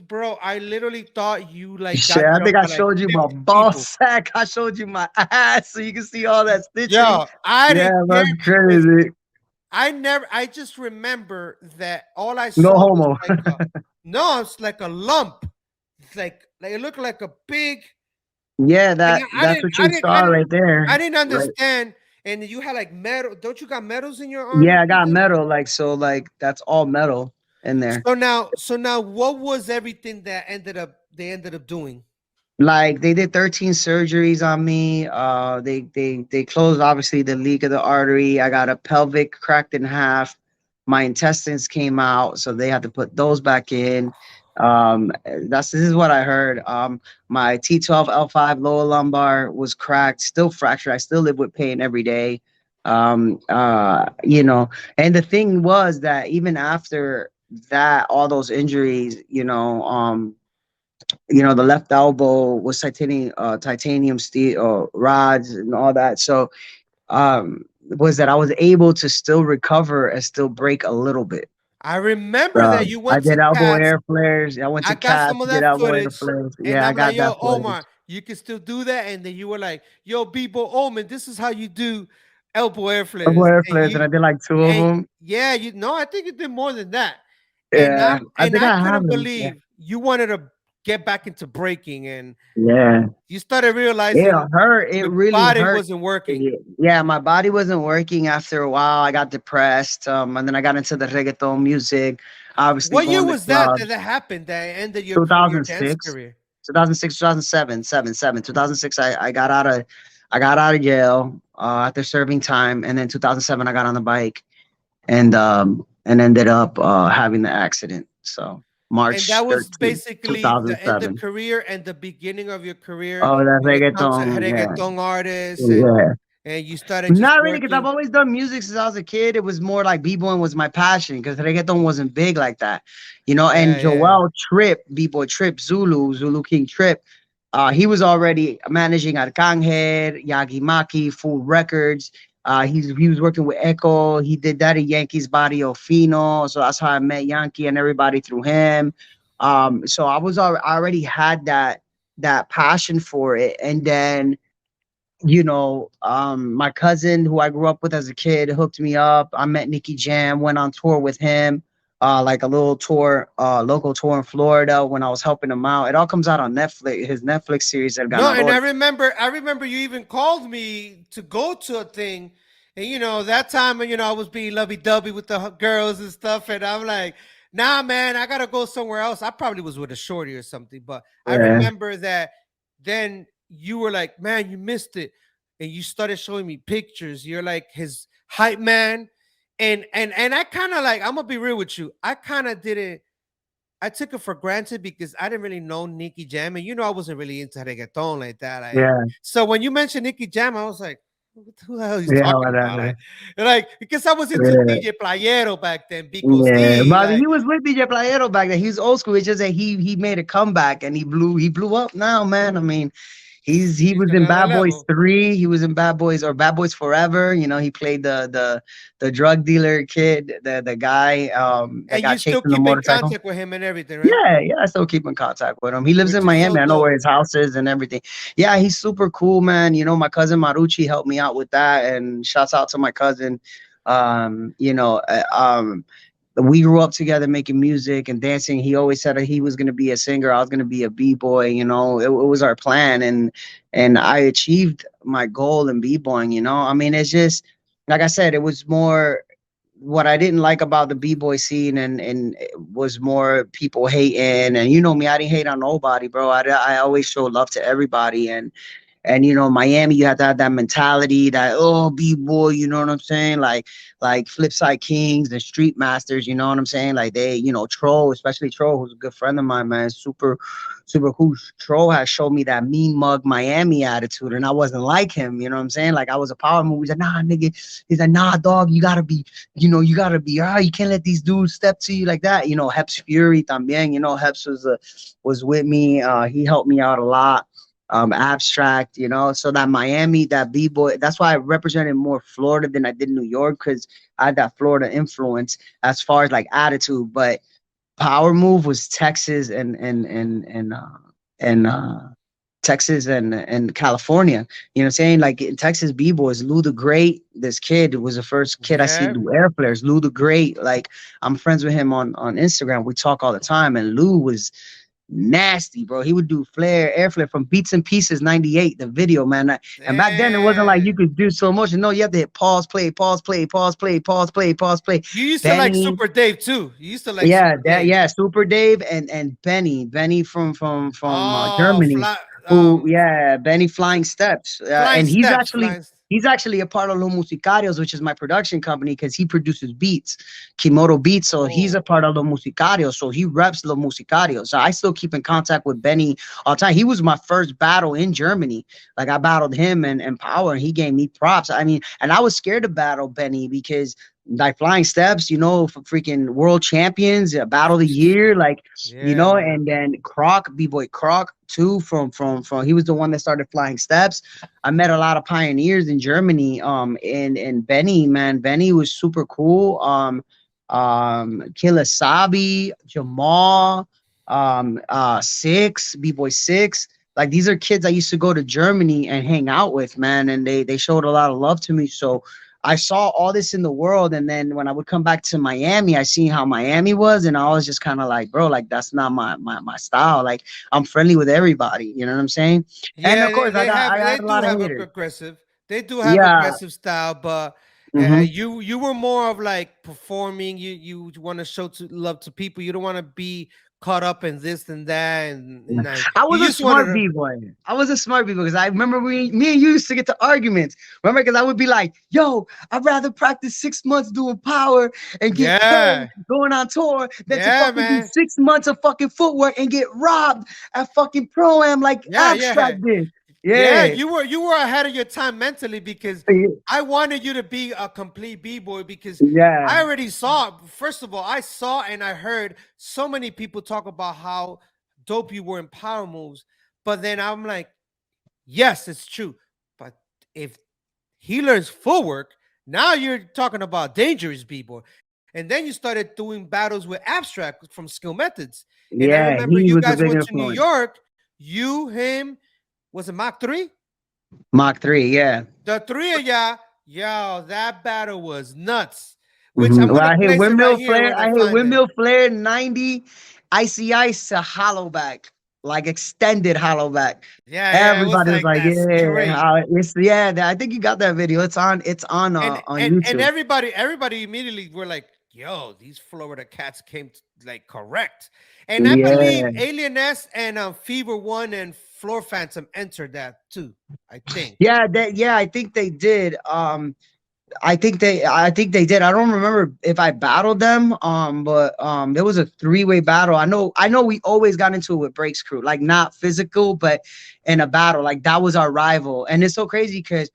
Bro, I literally thought you like Shit, got I think jumped I by like showed you my 50 ball people. sack. I showed you my ass so you can see all that stitching. Yo, I didn't Yeah, care that's because crazy. I just remember that all I No saw was homo. like no, it's like a lump. It's like it looked like a big, Yeah, and I that's didn't, what I you didn't, saw I didn't, right there. I didn't Right. understand. And you had like metal. Don't you got metals in your arm or Yeah, I got something? metal. Like so, like that's all metal in there. So now, what was everything that they ended up doing? Like they did 13 surgeries on me. They closed obviously the leak of the artery. I got a pelvic cracked in half. My intestines came out, so they had to put those back in. This is what I heard. My T12 L5 lower lumbar was cracked, still fractured. I still live with pain every day. And the thing was that even after that, all those injuries, the left elbow was titanium steel rods and all that. So was that I was able to still recover and still break a little bit. I remember that you I went did to elbow cats. air flares. I went I to got cats, some of did that elbow air footage, flares. and Yeah, I I'm like, got "Yo, that Omar, footage. you can still do that." And then you were like, "Yo, Bboy Omar, this is how you do elbow air Elbow flares." air And flares, and you, I did like two of and them. yeah, you know, I think you did more than that. And Yeah, I think I I have couldn't them. Yeah, believe you wanted to get back into breaking, and yeah. you started It realizing hurt. It your really body hurt. wasn't working. Yeah, my body wasn't working after a while. I got depressed. And then I got into the reggaeton music, obviously What year going to was that clubs. that happened that ended your dance 2006, career? 2006, 2007, 2006. I got out of jail after serving time, and then 2007 I got on the bike and ended up having the accident. So And that was March 13th, basically the end of 2007. career and the beginning of your career Oh, that when it comes to reggaeton, yeah, reggaeton artists, yeah. and you started just Not really, because I've working. always done music since I was a kid. It was more like b-boying was my passion because reggaeton wasn't big like that, And Yeah, yeah. Joel Trip, b-boy Trip, Zulu King Trip, he was already managing Arcangel, Yagi Maki, Full Records. He was working with Echo. He did that at Yankees Barrio Fino, so that's how I met Yankee and everybody through him. So I already had that passion for it, and then my cousin who I grew up with as a kid hooked me up. I met Nicky Jam, went on tour with him, like a little tour, local tour in Florida when I was helping him out. It all comes out on Netflix, his Netflix series El No, and Ganador. I remember you even called me to go to a thing, and that time, I was being lovey-dovey with the girls and stuff, and I'm like, nah, man, I gotta go somewhere else. I probably was with a shorty or something, but I Yeah, remember that then you were like, man, you missed it, and you started showing me pictures. You're like his hype man, and I kind of like, I'm gonna be real with you, I kind of didn't. I took it for granted because I didn't really know Nicky Jam, and I wasn't really into reggaeton like that. yeah, So when you mentioned Nicky Jam, I was like, who the hell he's yeah, talking about? whatever. Because I was into Yeah, DJ Playero back then, Biko yeah. Z, But he like, was with DJ Playero back then. He's old school. It's just that he made a comeback and he blew up now, man. I mean, he he's was in another Bad Boys level. 3. He was in Bad Boys or Bad Boys Forever. He played the drug dealer kid, the guy that And you got chased still in the keep in motorcycle. contact with him and everything, right? Yeah, yeah, I still keep in contact with him. He lives in Which is so Miami. I know where dope. his house is and everything. Yeah, he's super cool, man. My cousin Marucci helped me out with that, and shouts out to my cousin. Um, you know, uh, um, we grew up together making music and dancing. He always said that he was going to be a singer. I was going to be a b-boy. It was our plan, and I achieved my goal in b-boying. I mean, it's just like I said, it was more what I didn't like about the b-boy scene, and it was more people hating. And you know me, I didn't hate on nobody, bro. I always show love to everybody. And you know, Miami, you have to have that mentality that, oh, b-boy, you know what I'm saying, like Flipside Kings and Street Masters, you know what I'm saying, like they, you know, Troll, especially Troll, who's a good friend of mine, man, super cool. Troll has showed me that mean mug Miami attitude, and I wasn't like him, you know what I'm saying, like I was a power move. He's like, nah, nigga. He's like, nah, dog, you gotta be, you gotta be, you can't let these dudes step to you like that. You know, Heps Fury también, you know, Heps was with me. He helped me out a lot. Abstract, you know, so that Miami, that b-boy, that's why I represented more Florida than I did New York, because I had that Florida influence as far as like attitude. But power move was Texas and Texas and California. You know what I'm saying? Like in Texas b-boys, Lou the Great, this kid was the first kid I seen do air flares. Lou the Great, like I'm friends with him on Instagram. We talk all the time, and Lou was nasty, bro. He would do air flare from Beats and Pieces 98, the video, man. And back then it wasn't like you could do slow motion. No, you have to hit pause, play, pause, play, pause, play, pause, play, pause, play. You used to like Super Dave too. You used to like Super Dave and Benny from Germany. Benny Flying Steps. And he's actually a part of Los Musicarios, which is my production company, because he produces beats, Kimoto Beats. So he's a part of Los Musicarios. So he reps Los Musicarios. So I still keep in contact with Benny all the time. He was my first battle in Germany. Like I battled him and Power, and he gave me props. I mean, and I was scared to battle Benny because like Flying Steps, you know, for freaking world champions, battle of the year, like, you know, and then B-Boy Croc too, from he was the one that started Flying Steps. I met a lot of pioneers in Germany. And Benny, man, Benny was super cool. Kilasabi, Jamal, B-Boy Six. Like these are kids I used to go to Germany and hang out with, man, and they showed a lot of love to me. So I saw all this in the world, and then when I would come back to Miami, I seen how Miami was, and I was just kind of like, bro, like that's not my style. Like I'm friendly with everybody, you know what I'm saying? Yeah, and of course, I got a lot of haters. Aggressive. They do have aggressive style, but you were more of like performing. You want to show love to people. You don't want to be caught up in this and that. And I was a smart b-boy. I was a smart b-boy because I remember me and you used to get to arguments. Remember, because I would be like, yo, I'd rather practice 6 months doing power and get paid going on tour than to fucking do 6 months of fucking footwork and get robbed at fucking Pro-Am like Abstract did. Yeah, you were ahead of your time mentally, because I wanted you to be a complete b-boy, because I already saw. First of all, I saw and I heard so many people talk about how dope you were in power moves, but then I'm like, yes, it's true. But if he learns footwork, now you're talking about dangerous b-boy. And then you started doing battles with Abstract from Skill Methods. And I remember you guys went to New York. You, him. Was it Mach 3? Mach 3, yeah. The three of y'all, yo, that battle was nuts. Which I hit Windmill Flare. I hit Windmill Flare 90, Icy Ice to hollow back, like extended hollow back. Yeah, everybody was like, I think you got that video. It's on YouTube. And everybody immediately were like, yo, these Florida cats came like correct. And I believe Alien S and Fever One and Floor Phantom entered that too, I think. I think they did. I think they did. I don't remember if I battled them. But there was a 3-way battle. I know we always got into it with Breaks Crew, like not physical, but in a battle. Like that was our rival. And it's so crazy because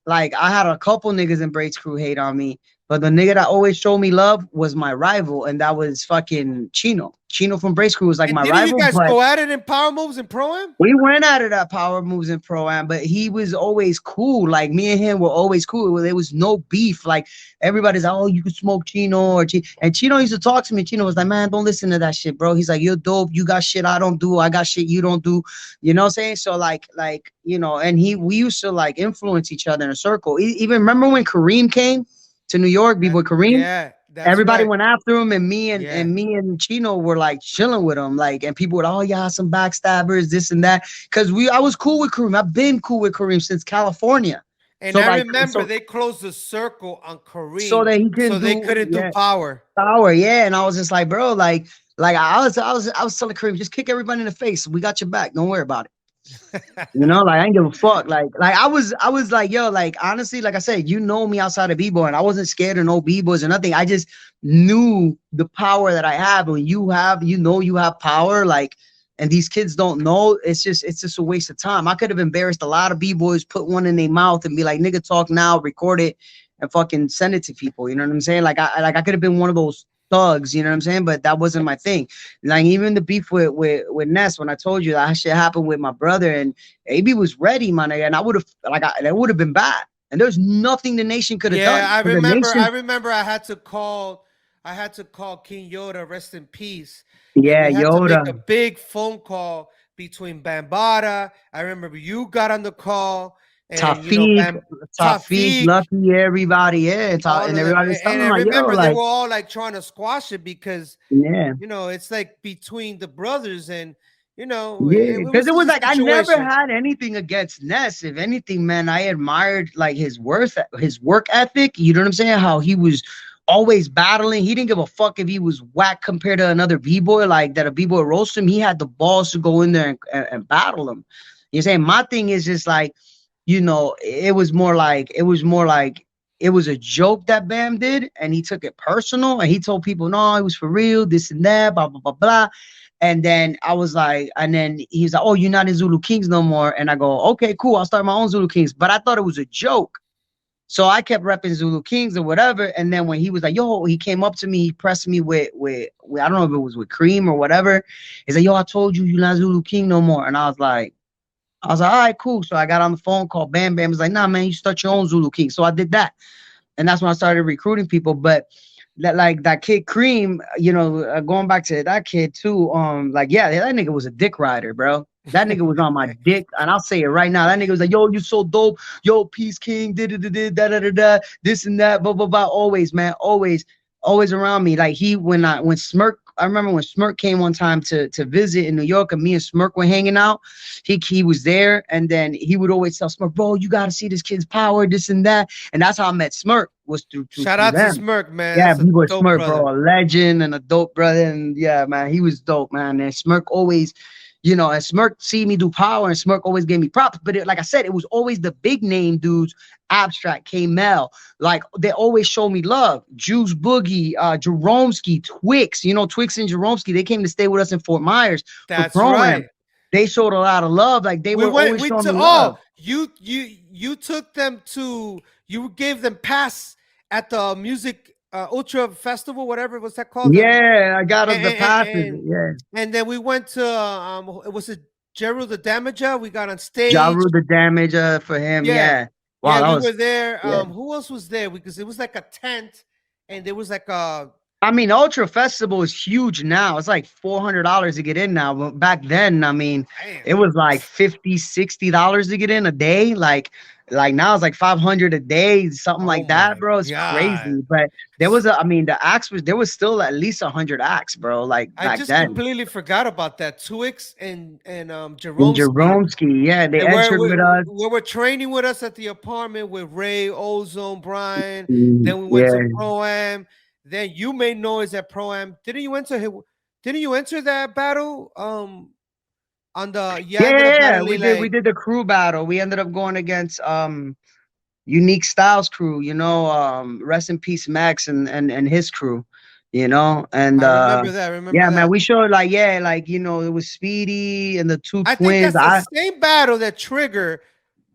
like I had a couple niggas in Breaks Crew hate on me, but the nigga that always showed me love was my rival, and that was fucking Chino. Chino from Brace Crew was like my rival. You guys go at it in Power Moves and Pro-Am? We went at it at Power Moves and Pro-Am, but he was always cool. Like me and him were always cool. There was no beef. Like everybody's like, oh, you could smoke Chino and Chino used to talk to me. Chino was like, man, don't listen to that shit, bro. He's like, you're dope. You got shit I don't do. I got shit you don't do. You know what I'm saying? So like, you know, and we used to like influence each other in a circle. Even remember when Kareem came to New York, B-Boy Kareem? Yeah. Everybody went after him, and me and Chino were like chilling with him, like, and people would, oh yeah, some backstabbers, this and that, because I was cool with Kareem. I've been cool with Kareem since California. And So I like, remember they closed the circle on so Kareem, that he so can they do, couldn't do yeah, power. power, yeah. And I was just like, bro, like I was telling Kareem, just kick everybody in the face. We got your back. Don't worry about it. Like I ain't give a fuck. Like I was like, yo, like honestly, like I said, you know me outside of b-boy, and I wasn't scared of no b-boys or nothing. I just knew the power that I have. When you have, you have power, like, and these kids don't know, it's just a waste of time. I could have embarrassed a lot of b-boys, put one in their mouth and be like, nigga, talk now, record it, and fucking send it to people. You know what I'm saying? Like I could have been one of those thugs, you know what I'm saying? But that wasn't my thing. Like even the beef with Ness, when I told you that shit happened with my brother, and AB was ready, man, and I would have that would have been bad. And there's nothing the nation could have Yeah, done. I 'Cause the remember. nation, I remember. I had to call King Yoda, rest in peace, and yeah, we had to make a Yoda, big phone call between Bambaatta. I remember you got on the call, and Tafiq, Tafiq, Tafiq, Lucky, everybody, yeah, all and of them. everybody was And telling I him like, yo, remember they like, were all like trying to squash it because yeah. it's like between the brothers, and Yeah, it because was it just was a like I never situation. had anything against Ness. If anything, man, I admired like his work ethic. You know what I'm saying? How he was always battling. He didn't give a fuck if he was whack compared to another b-boy, like that a b-boy roast him. He had the balls to go in there and battle him. You know what I'm saying? My thing is just like, it was a joke that Bam did, and he took it personal, and he told people, no, it was for real, this and that, blah blah blah blah. And then I was like, and then he's like, oh, you're not in Zulu Kings no more. And I go, okay, cool, I'll start my own Zulu Kings. But I thought it was a joke. So I kept repping Zulu Kings or whatever. And then when he was like, yo, he came up to me, he pressed me with I don't know if it was with cream or whatever. He's like, yo, I told you you're not Zulu King no more. And I was like, all right, cool. So I got on the phone, called Bam Bam. Was like, nah, man, you start your own Zulu King. So I did that. And that's when I started recruiting people. But that kid Cream, going back to that kid too. Like, yeah, that nigga was a dick rider, bro. That nigga was on my dick, and I'll say it right now. That nigga was like, "Yo, you so dope. Yo, Peace King, da da da da da da da, this and that, blah blah blah." Always, man, always around me. Like when Smirk, I remember when Smirk came one time to visit in New York, and me and Smirk were hanging out. He was there, and then he would always tell Smirk, "Bro, you got to see this kid's power, this and that." And that's how I met Smirk, was Shout through out to them. Smirk, man. Yeah, That's a B-Boy dope Smirk, brother. bro, a legend and a dope brother. And yeah, man, he was dope, man. And Smirk always, and Smirk see me do power, and Smirk always gave me props. But like I said, it was always the big name dudes, Abstract, K-Mel. Like they always show me love. Juice Boogie, Jeromski, Twix, Twix and Jeromski, they came to stay with us in Fort Myers for That's Pro-Am. right. They showed a lot of love. Like they We were went. always We showing took. me Oh, love. you took them to. You gave them pass at the music ultra festival, whatever was that called? Yeah, I got And, the passes. and, Yeah. and then we went to was it Gerald the Damager? We got on Ja stage. Rule the damage for him. Yeah, Yeah. Wow, yeah, that we was were there. yeah. Who else was there? Because it was like a tent, and there was like a I mean, Ultra Festival is huge now. It's like $400 to get in now. But back then, I mean, damn. it was like $50, $60 to get in a day. Like now it's like 500 a day, something Oh like that, my bro. It's god! crazy. But there was still at least 100 acts, bro. Like I back just then. completely forgot about that. Twix and And Jeromski. Jeromski, yeah, they And entered with us. we were training with us at the apartment with Ray, Ozone, Brian. Mm, Then we went to yeah. Pro Am. Then you made noise at Pro Am. Didn't you enter that battle? On the I Yeah, ended yeah, up yeah. We battling did we like did the crew battle. We ended up going against Unique Styles crew, rest in peace Max and his crew, and I remember that. I remember yeah, man, that. we showed like, yeah, like, it was Speedy and the two I think twins. that's the same battle that Trigger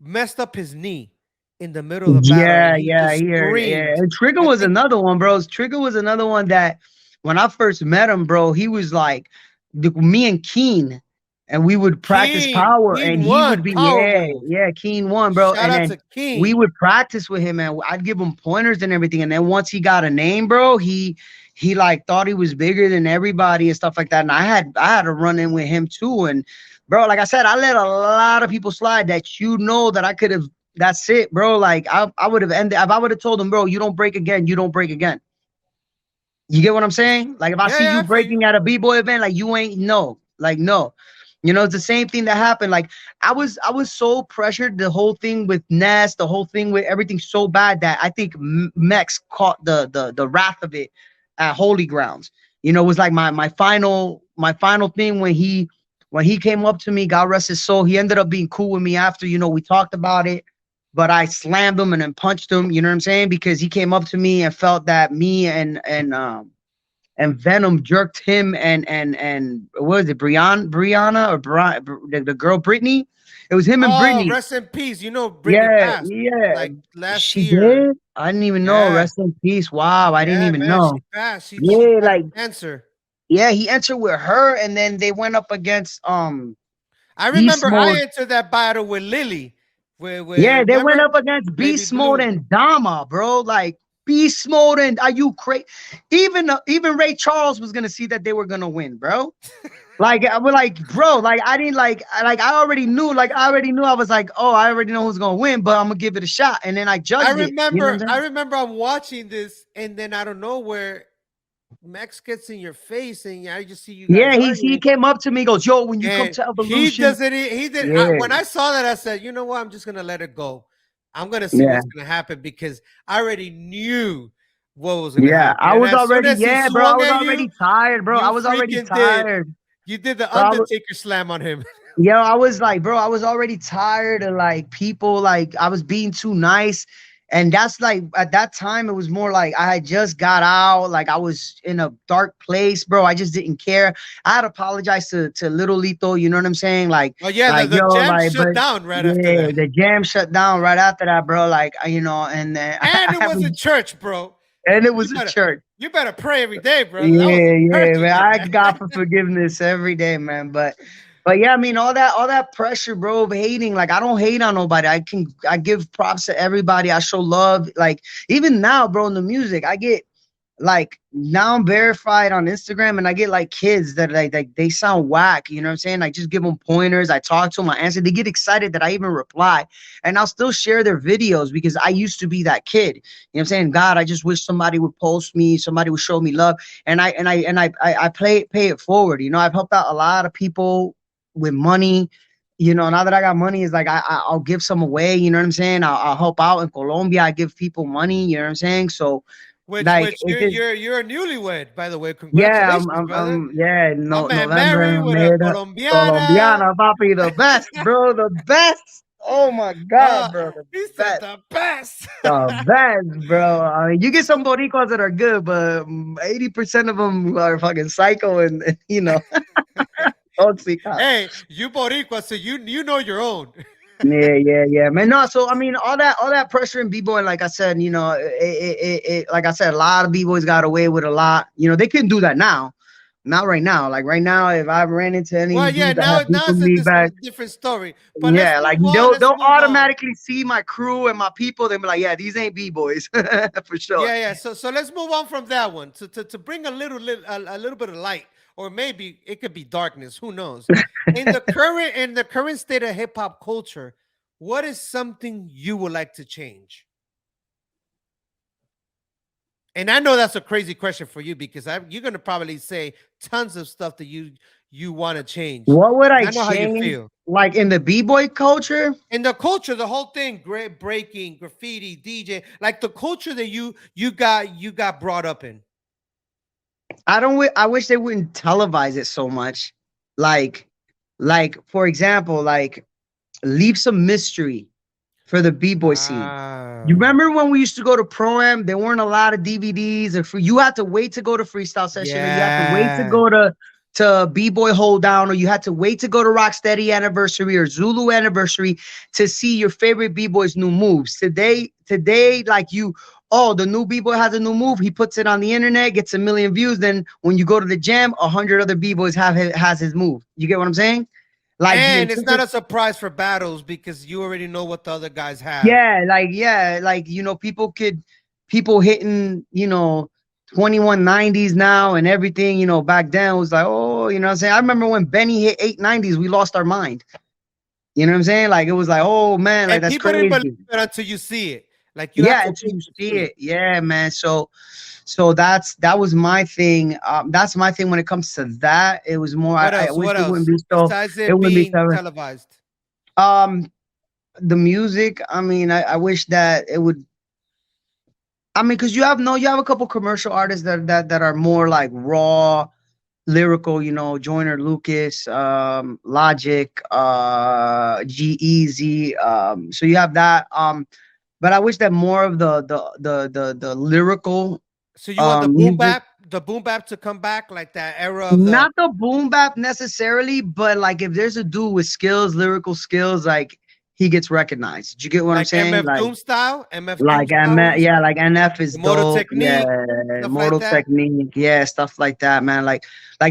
messed up his knee in the middle of the battle, and Yeah, he yeah, just here, yeah. screamed. And Trigger I was think another one, bro. Trigger was another one that when I first met him, bro, he was like me and Keen, and we would practice power, and Keen he would won be, power yeah, move. yeah, Keen one, bro. Shout And out then to we King. would practice with him, and I'd give him pointers and everything. And then once he got a name, bro, he like thought he was bigger than everybody and stuff like that. And I had to run in with him too. And bro, like I said, I let a lot of people slide that that I could have. That's it, bro. Like I would have ended if I would have told him, bro, you don't break again, you don't break again. You get what I'm saying? Like if I Yeah, see yeah, you I feel you. breaking at a b-boy event, like you ain't no, like no. You know, it's the same thing that happened. Like I was so pressured, the whole thing with Ness, the whole thing with everything so bad that I think Mex caught the wrath of it at Holy Grounds. You know, it was like my final thing when he came up to me, God rest his soul. He ended up being cool with me after, you know, we talked about it, but I slammed him and then punched him, you know what I'm saying? Because he came up to me and felt that me and Venom jerked him and what was it, Brianna or the girl Brittany? It was him and Oh, Brittany. rest in peace. You know, Brittany Yeah, passed yeah. like last She year. did. I didn't even know. Yeah, Rest in peace. Wow, I didn't yeah, even man. know. She passed. She Yeah, got like cancer. yeah, he entered with her, and then they went up against I Beast remember I Mode. entered that battle with Lily. Where Yeah, they went remember up against Lady Beast Mode Blue. and Dama, bro. Like Beast Mode and are you crazy? Even Ray Charles was gonna see that they were gonna win, bro. Like I was like, bro, like I didn't like I already knew, I was like, oh, I already know who's gonna win, but I'm gonna give it a shot. And then I I judged it. You know what remember, I'm I saying? remember I'm watching this, and then I don't know where Max gets in your face, and I just see you guys Yeah, he arguing. came up to me, goes, yo, when you come And to he Evolution, doesn't. He did. yeah, When I saw that, I said, "You know what? I'm just gonna let it go. I'm gonna see yeah, what's gonna happen because I already knew what was gonna yeah. happen." I And was as soon already, as he yeah, bro. I swung was at you, already tired, bro. I you was already freaking did. tired. You did the Bro, Undertaker slam on him. yo, I was like, bro, I was already tired of like people, like I was being too nice. And that's like at that time, it was more like I had just got out, like I was in a dark place, bro. I just didn't care. I had apologized to Little Lito, you know what I'm saying? Oh yeah, the Yo, jam like, but shut down right after yeah, that, the jam shut down right after that, bro. Like, you know, and then and it was a church, bro. and it You was a better, church. you better pray every day, bro. That was Yeah, a church yeah, in man. there, I man. ask God for forgiveness every day, man. But yeah, I mean, all that pressure, bro, of hating. Like, I don't hate on nobody. I give props to everybody. I show love. Like, even now, bro, in the music, I get like now I'm verified on Instagram and I get like kids that like they sound whack, you know what I'm saying? I just give them pointers, I talk to them, I answer, they get excited that I even reply, and I'll still share their videos because I used to be that kid. You know what I'm saying? God, I just wish somebody would post me, somebody would show me love, and I pay it forward. You know, I've helped out a lot of people with money. You know, now that I got money, it's like I'll give some away. You know what I'm saying? I'll help out in Colombia. I give people money. You know what I'm saying? So like Which it just you're a newlywed, by the way. yeah, Congratulations, brother. yeah, My no, man November, married with a made it. Colombiana. Colombiana, papi, the best, bro, the best. Oh my Uh, God, bro, the he said best, the best. the best, bro. I mean, you get some Boricuas that are good, but 80% of them are fucking psycho and you know, toxic. Hey, you Boricua, so you know your own. Yeah, yeah, yeah, man. No, so I mean, all that pressure in b-boy, like I said, you know, like I said, a lot of b-boys got away with a lot. You know, they couldn't do that now, not right now. Like right now, if I ran into any Well, yeah, dudes that have now people it's a me back, different story. But let's yeah, like move on. they'll Let's they'll move on. automatically see my crew and my people. They'll be like, yeah, these ain't b-boys for sure. Yeah, yeah. So let's move on from that one to bring a little bit of light, or maybe it could be darkness. Who knows? In the current state of hip hop culture, what is something you would like to change? And I know that's a crazy question for you because you're gonna probably say tons of stuff that you want to change. What would I I know how you change, feel. like in the b-boy culture? In the culture, the whole thing, great breaking, graffiti, DJ, like the culture that you got brought up in. I wish they wouldn't televise it so much. Like, for example, like leave some mystery for the b-boy scene. You Ah, remember when we used to go to Pro-Am? There weren't a lot of DVDs or free. You had to wait to go to freestyle session, or you had to wait to yeah. go to B-Boy Hold Down, or you had to wait to go to Rocksteady Anniversary or Zulu Anniversary to see your favorite B-Boy's new moves. Today, like oh, the new B-Boy has a new move. He puts it on the internet, gets a million views. Then when you go to the jam, 100 other B-Boys has his move. You get what I'm saying? Like the And it's not a surprise for battles because you already know what the other guys have. yeah, like you know, people hitting, you know, 2190s now and everything, you know, back then was like, oh, you know what I'm saying? I remember when Benny hit 890s, we lost our mind. You know what I'm saying? Like it was like, oh man, like And that's people didn't believe crazy. it until you see it. Like you have Yeah, to until wait you to see see. it. Yeah, man. So that was my thing. That's my thing when it comes to that. It was more. What I else? wish What it wouldn't else? be so. Besides It it wouldn't be being so. televised. Um, the music. I mean, I wish that it would. I mean, because you have a couple commercial artists that are more like raw lyrical, Joyner Lucas, Logic, G Easy. So you have that. But I wish that more of the lyrical So you want music, the boom bap to come back, like that era of the not the boom bap necessarily, but like if there's a dude with skills, lyrical skills, like he gets recognized. Do you get what I'm like saying? MF Doom Like style, what M, you yeah, saying? like NF is The Motor dope. Yeah, Technique, stuff like Mortal that. Technique. Yeah, stuff like that, man. Like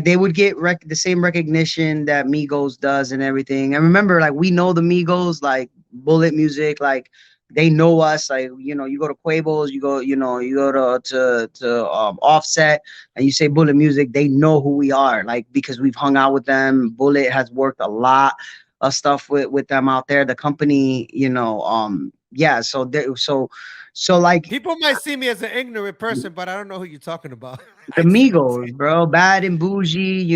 they would get the same recognition that Migos does and everything. And remember, like we know the Migos, like Bullet Music, like they know us. Like you go to Quavo's, you go to Offset, and you say Bullet Music, they know who we are. Like because we've hung out with them. Bullet has worked a lot stuff with them out there. The company, yeah. So like People might see me as an ignorant person, but I don't know who you're talking about. the I see what I'm Migos, saying. bro, Bad and Bougie,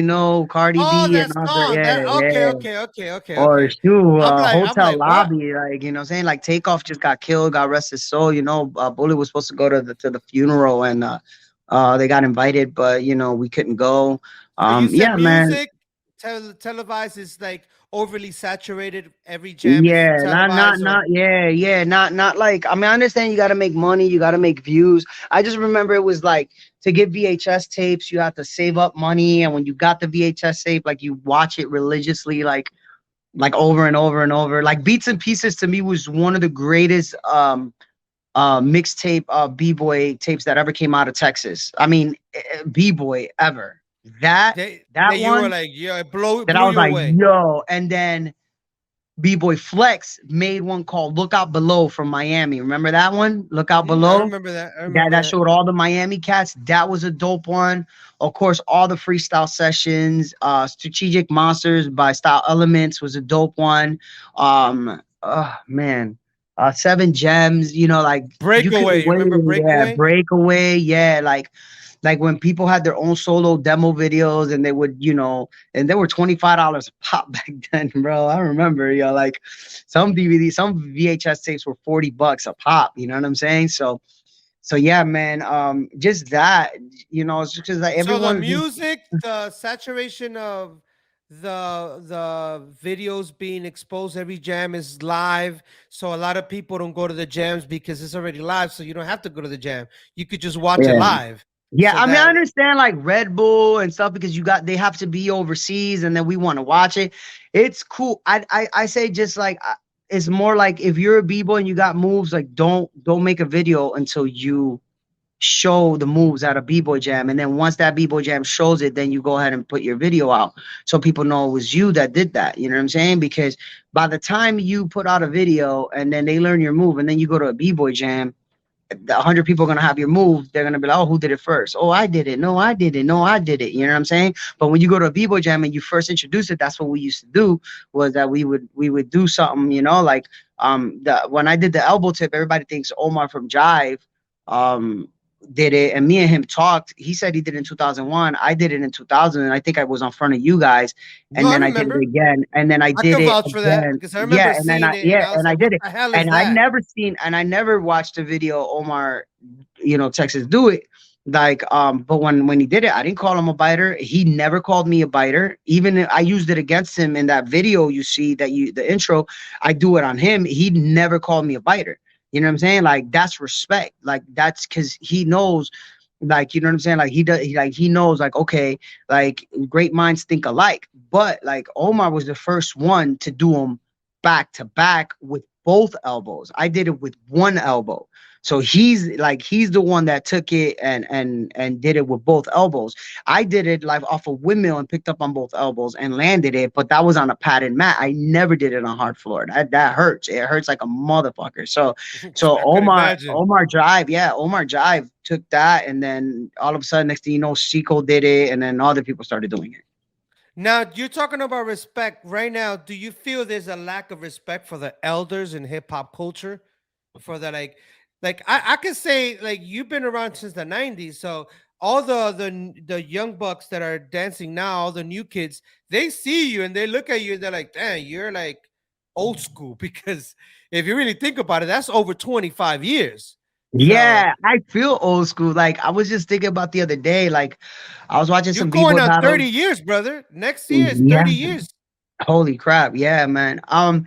Cardi Oh, B and that other, song. yeah, That yeah. okay. Or shoot, I'm Hotel like, what? Lobby, like what I'm saying, like Takeoff just got killed, God rest his soul. Bullet was supposed to go to the funeral, and they got invited, but we couldn't go. So you said Yeah, man. music televised is like overly saturated. Every jam is Yeah, televised, or yeah, not like I mean, I understand you got to make money, you got to make views. I just remember it was like to get VHS tapes, you have to save up money, and when you got the VHS tape, like you watch it religiously, like over and over and over. Like Beats and Pieces to me was one of the greatest mixtape B-boy tapes that ever came out of Texas. I mean, B-boy ever. That they that you were one like, yeah, it that I blew was you like, away. yo, and then B-Boy Flex made one called Look Out Below from Miami. Remember that one? Look Out I Below? remember that. I That remember showed all the Miami cats. That was a dope one. Of course, all the freestyle sessions. Strategic Monsters by Style Elements was a dope one. Oh man. Seven Gems, like you couldn't Breakaway. You wait. remember Yeah, Breakaway? Breakaway. Yeah, like when people had their own solo demo videos and they would, and they were $25 a pop back then, bro. I remember, like some DVDs, some VHS tapes were $40 a pop. You know what I'm saying? So yeah, man. Just that, it's just because like So the everyone's music, the saturation of the videos being exposed, every jam is live. So a lot of people don't go to the jams because it's already live. So you don't have to go to the jam. You could just watch it yeah. live. Yeah, So I mean, I that understand like Red Bull and stuff because they have to be overseas and then we want to watch it. It's cool. I say just like it's more like if you're a b-boy and you got moves, like don't make a video until you show the moves at a b-boy jam, and then once that b-boy jam shows it, then you go ahead and put your video out so people know it was you that did that. You know what I'm saying? Because by the time you put out a video and then they learn your move and then you go to a b-boy jam, 100 people are going to have your move. They're going to be like, oh, who did it first? Oh, I did it. No, I did it. No, I did it. You know what I'm saying? But when you go to a b-boy jam and you first introduce it, that's what we used to do, was that we would do something, like when I did the elbow tip, everybody thinks Omar from Jive um did it, and me and him talked. He said he did it in 2001. I did it in 2000, and I think I was on front of you guys, no, and I then I did it remember. again, and then I I did can it vouch for that again. because I remember Yeah, and then seeing it and I was I like, what did it. the hell is And I that? never seen, and I never watched a video Omar, Texas do it. Like, but when he did it, I didn't call him a biter. He never called me a biter. Even I used it against him in that video you see the intro. I do it on him. He never called me a biter. You know what I'm saying? Like that's respect. Like that's because he knows, like you know what I'm saying. Like he does. He knows. Like okay, like great minds think alike. But like Omar was the first one to do them back to back with both elbows. I did it with one elbow. So he's the one that took it and did it with both elbows. I did it like off a windmill and picked up on both elbows and landed it, but that was on a padded mat. I never did it on hard floor. That hurts. It hurts like a motherfucker. So I could imagine. Omar Jive took that, and then all of a sudden, next thing you know, Seco did it, and then other people started doing it. Now you're talking about respect right now. Do you feel there's a lack of respect for the elders in hip hop culture? For the like, like I could say like you've been around since the 90s, so all the young bucks that are dancing now, all the new kids, they see you and they look at you and they're like, damn, you're like old school. Because if you really think about it, that's over 25 years. So Yeah, I feel old school. Like I was just thinking about the other day. Like I was watching you're some going b-boy on battles. 30 years, brother. Next year is Yeah. 30 years. Holy crap. Yeah, man. I'm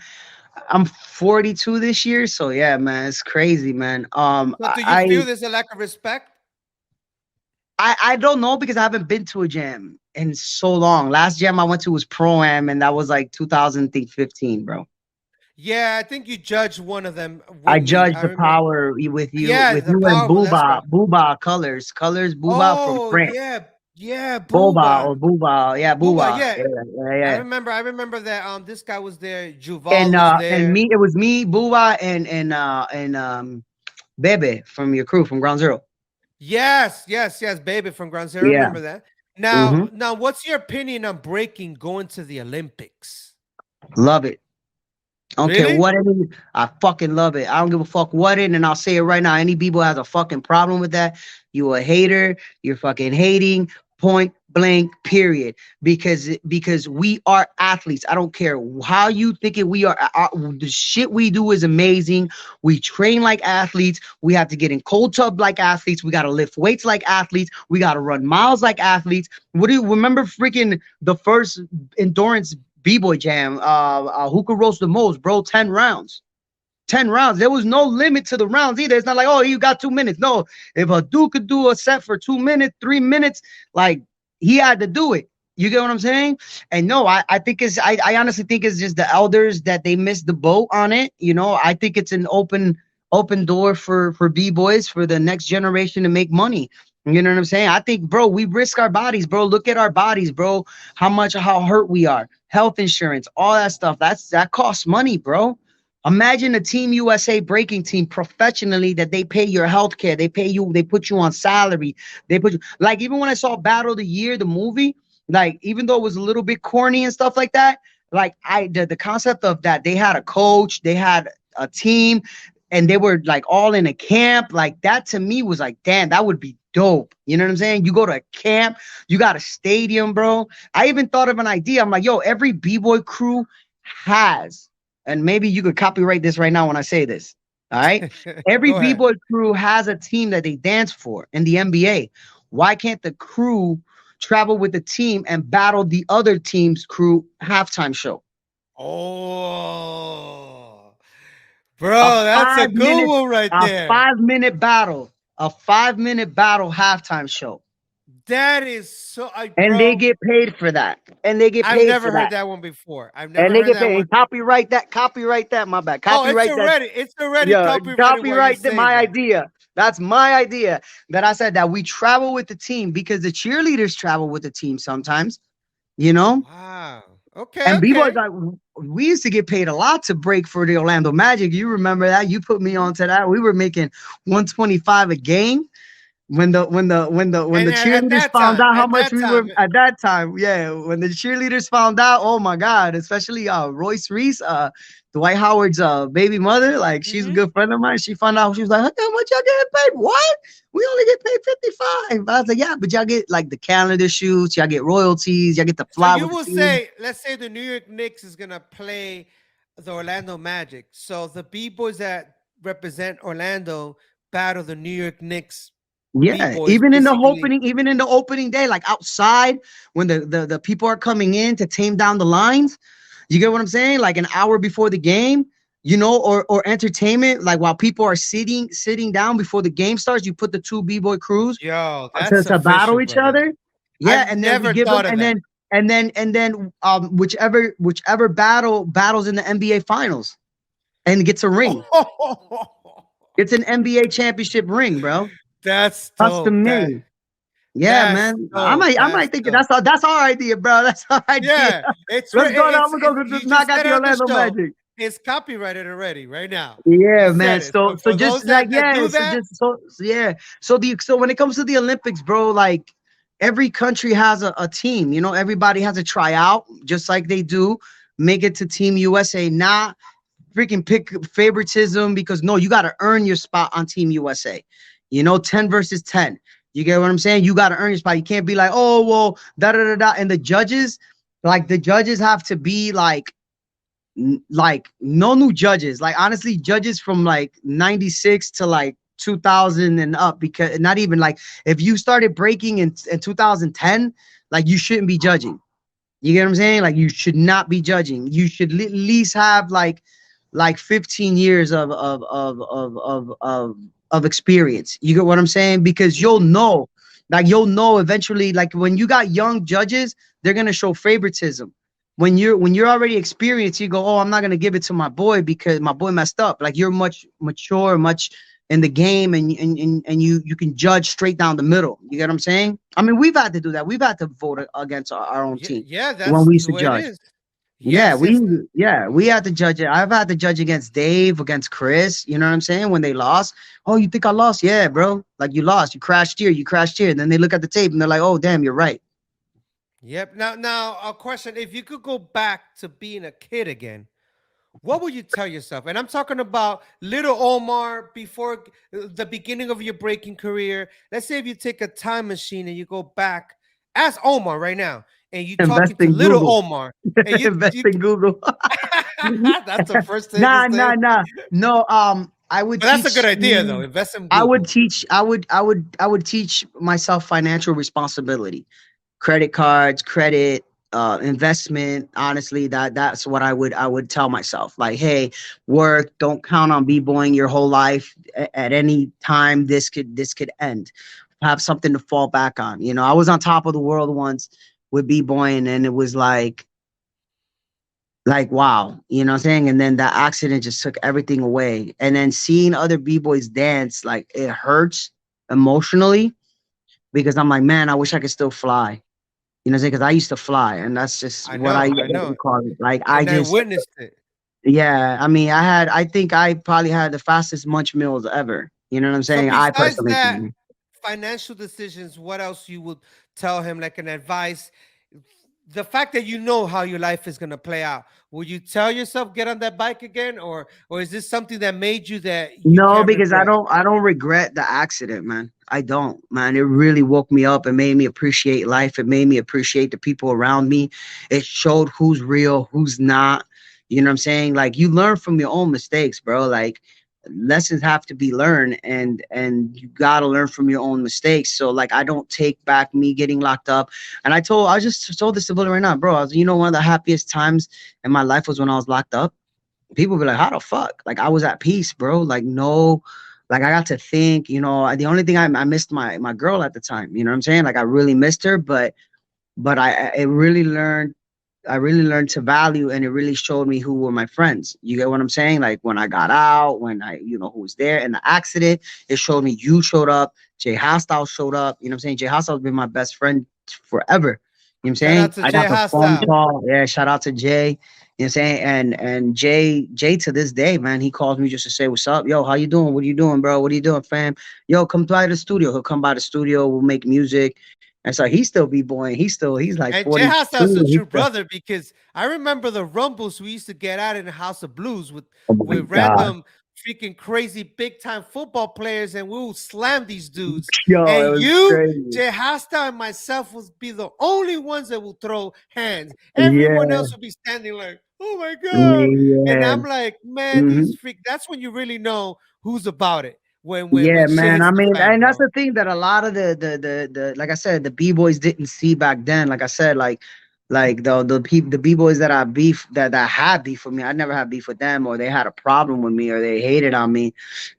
42 this year, so yeah, man, it's crazy, man. So do you feel there's a lack of respect? I don't know because I haven't been to a jam in so long. Last jam I went to was Pro-Am, and that was like 2015, bro. Yeah, I think you judged one of them I with me. judged I the remember. power Yeah, with the you and powerful. That's right. Booba colors Booba from Oh France. yeah, yeah, Boba or Booba. Booba, yeah, Booba, Booba, yeah. yeah, yeah, yeah. I remember that this guy was there, Juval was And there. me, it was me, Booba, and Bebe from your crew from Ground Zero. Yes, yes, yes, baby from Ground Zero. Yeah. Remember that. Now, Mm-hmm. now what's your opinion on breaking going to the Olympics? Love it. I don't care Really? what it is. I fucking love it. I don't give a fuck what it, and I'll say it right now. Any people has a fucking problem with that, you a hater. You're fucking hating. Point blank. Period. Because we are athletes. I don't care how you think it. We are. The shit we do is amazing. We train like athletes. We have to get in cold tub like athletes. We got to lift weights like athletes. We got to run miles like athletes. What do you remember? Freaking the first endurance B-boy jam, who could roast the most, bro? 10 rounds. 10 rounds. There was no limit to the rounds either. It's not like, oh, you got 2 minutes. No, if a dude could do a set for 2 minutes, 3 minutes, like he had to do it. You get what I'm saying? And no, I think I honestly think it's just the elders that they missed the boat on it. You know, I think it's an open door for B-boys for the next generation to make money. You know what I'm saying? I think, bro, we risk our bodies, bro. Look at our bodies, bro. How hurt we are. Health insurance, all that stuff. That costs money, bro. Imagine a Team USA breaking team professionally that they pay your health care. They pay you, they put you on salary. They put you like even when I saw Battle of the Year, the movie, like even though it was a little bit corny and stuff like that, like the concept of that, they had a coach, they had a team, and they were like all in a camp. Like that to me was like, damn, that would be dope. You know what I'm saying? You go to a camp, you got a stadium, bro. I even thought of an idea. I'm like, yo, every B-boy crew has, and maybe you could copyright this right now when I say this. All right. Every B-boy crew has a team that they dance for in the NBA. Why can't the crew travel with the team and battle the other team's crew halftime show? Oh, bro, that's a good one right there. A 5-minute battle. A 5-minute battle halftime show. That is so. And they get paid for that. And they get paid. I've never heard that one before. I've never heard that one. Copyright that. Copyright that. My bad. Copyright that. It's already copyrighted. Copyright my idea. That's my idea. That I said that we travel with the team because the cheerleaders travel with the team sometimes. You know. Wow. Okay. And B-boys, like, we used to get paid a lot to break for the Orlando Magic. You remember that? You put me onto that. We were making $125 a game. When the cheerleaders found out how much we were at that time, yeah. When the cheerleaders found out, oh my God, especially Royce Reese, Dwight Howard's baby mother, like she's a good friend of mine. She found out, she was like, how much y'all getting paid? What? We only get paid 55. I was like, yeah, but y'all get like the calendar shoots, y'all get royalties, y'all get the fly. So you will say, let's say the New York Knicks is gonna play the Orlando Magic. So the B-boys that represent Orlando battle the New York Knicks. Yeah, B-boys, even in the opening day, like outside when the people are coming in to tame down the lines, you get what I'm saying? Like an hour before the game, you know, or entertainment, like while people are sitting down before the game starts, you put the two B-boy crews to battle each other. Yeah, and then we give them, and then whichever battles in the NBA finals and gets a ring. It's an NBA championship ring, bro. That's custom made. Yeah, man. Dope. I might think that's our idea, bro. That's our idea. Yeah, it's let's go down. We're gonna just knock out the Orlando Magic. It's copyrighted already right now. Yeah, man. So just like so when it comes to the Olympics, bro, like every country has a team. You know, everybody has a tryout, just like they do make it to Team USA. Not freaking pick favoritism because no, you got to earn your spot on Team USA. You know, 10 versus 10. You get what I'm saying? You got to earn your spot. You can't be like, oh, well, da da da da. And the judges, like the judges have to be like no new judges. Like honestly, judges from like 96 to like 2000 and up, because not even like if you started breaking in 2010, like you shouldn't be judging. You get what I'm saying? Like you should not be judging. You should at least have like 15 years of experience. You get what I'm saying? Because you'll know eventually, like when you got young judges, they're gonna show favoritism. When you're already experienced, you go, oh, I'm not gonna give it to my boy because my boy messed up. Like you're much mature, much in the game, and you can judge straight down the middle. You get what I'm saying? I mean, we've had to do that. We've had to vote against our own team Yeah, when that's we the used to way it judge. is. Yeah, Yes, yes. we had to judge it. I've had to judge against Dave, against Chris. You know what I'm saying? When they lost, oh, you think I lost? Yeah, bro. Like you lost. You crashed here. You crashed here. And then they look at the tape and they're like, oh, damn, you're right. Yep. Now, a question: if you could go back to being a kid again, what would you tell yourself? And I'm talking about little Omar before the beginning of your breaking career. Let's say if you take a time machine and you go back as Omar right now, and you Invest talking to in little Google. Omar, and Invest you in Google. that's the first thing to Nah, say. nah, nah. No, I would But that's a good teach. idea, though. Invest in I would Google. teach. I would teach myself financial responsibility, credit cards, credit, investment. Honestly, that's what I would tell myself. Like, hey, work. Don't count on b-boying your whole life. At any time, this could end. Have something to fall back on. You know, I was on top of the world once with b-boying, and it was like wow, you know what I'm saying? And then that accident just took everything away. And then seeing other b-boys dance, like it hurts emotionally because I'm like, man, I wish I could still fly. You know what I'm saying? Because I used to fly, and that's just I what I know, I what know, you call it. Like I and I just, witnessed it. yeah. I mean, I think I probably had the fastest munch meals ever. You know what I'm So saying? I besides personally that, think. financial decisions, what else you would tell him, like an advice? The fact that you know how your life is gonna play out, would you tell yourself get on that bike again, or is this something that made you that you No, can't because I regret? don't I don't regret the accident, man. I don't, man. It really woke me up. It made me appreciate life. It made me appreciate the people around me. It showed who's real, who's not. You know what I'm saying? Like you learn from your own mistakes, bro. Like lessons have to be learned, and you gotta learn from your own mistakes. So like I don't take back me getting locked up. And I just told this to Billy right now, bro. One of the happiest times in my life was when I was locked up. People be like, how the fuck? Like I was at peace, bro. Like no, like I got to think, the only thing I missed my girl at the time. You know what I'm saying? Like I really missed her, but I really learned to value, and it really showed me who were my friends. You get what I'm saying? Like when I got out, when who was there in the accident, it showed me you showed up, Jay Hostile showed up. You know what I'm saying? Jay Hostile's been my best friend forever. You know what I'm Shout out saying? to I Jay got the phone Hostile. call. Yeah, shout out to Jay. You know what I'm saying? And Jay to this day, man, he calls me just to say what's up. Yo, how you doing? What are you doing, bro? What are you doing, fam? Yo, come by the studio. He'll come by the studio. We'll make music. And so he still be boying. He's like And Jay 42. Hostile's a He's true still, brother, because I remember the rumbles we used to get out in the House of Blues with oh my God. random freaking crazy big time football players, and we would slam these dudes. Yo, And it was you, crazy. Jay Hostile, and myself would be the only ones that will throw hands. Everyone Yeah, else would be standing like, "Oh my god!" And yeah. I'm like, "Man, Hmm. these freak." That's when you really know who's about it. When Yeah, shit man. hits I the mean, fan, and that's bro. the thing that a lot of the like I said, the b-boys didn't see back then. Like I said, like the b-boys that I beef that had beef with me, I never had beef with them, or they had a problem with me, or they hated on me.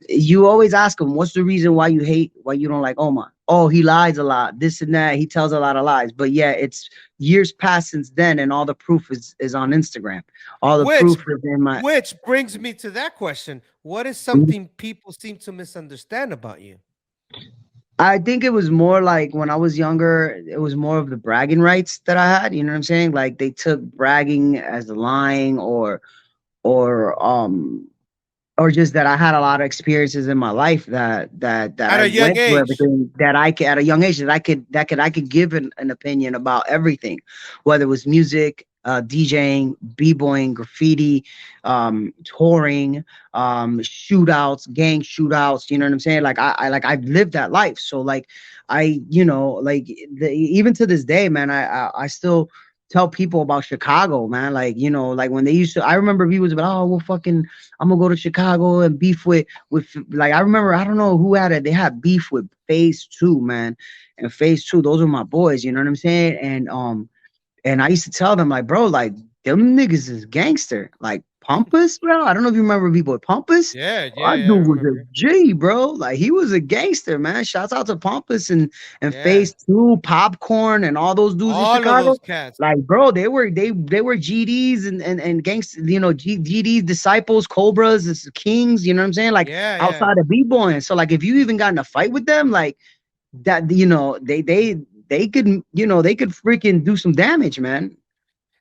You always ask them, what's the reason why you don't like Omar? Oh, he lies a lot, this and that. He tells a lot of lies. But yeah, it's years past since then, and all the proof is on Instagram. All the Which proof is in my. which brings me to that question. What is something people seem to misunderstand about you? I think it was more like when I was younger, it was more of the bragging rights that I had. You know what I'm saying? Like they took bragging as lying, or or just that I had a lot of experiences in my life that At I a young went through age. everything that I could at a young age that I could give an opinion about everything, whether it was music, DJing, b-boying, graffiti, touring, shootouts, gang shootouts. You know what I'm saying? Like I've lived that life. So like like even to this day, man, I still tell people about Chicago, man. Like, like when they used to, I remember he was about, oh, well, fucking, I'm gonna go to Chicago and beef with like, I remember, I don't know who had it. They had beef with Phase Two, man, and Phase Two. Those were my boys. You know what I'm saying? And I used to tell them, like, bro, like, them niggas is gangster. Like, Pampas, bro. I don't know if you remember B-Boy Pampas. Yeah, Our yeah, yeah. I dude was a remember. G, bro. Like, he was a gangster, man. Shouts out to Pampas and Yeah, Phase Two, Popcorn, and all those dudes in all of Chicago. those cats. Like, bro, they were GDs and gangster, GDs, disciples, Cobras, Kings. You know what I'm saying? Like, Yeah, yeah. outside of B-boying. So, like, if you even got in a fight with them, like that, they could, they could freaking do some damage, man.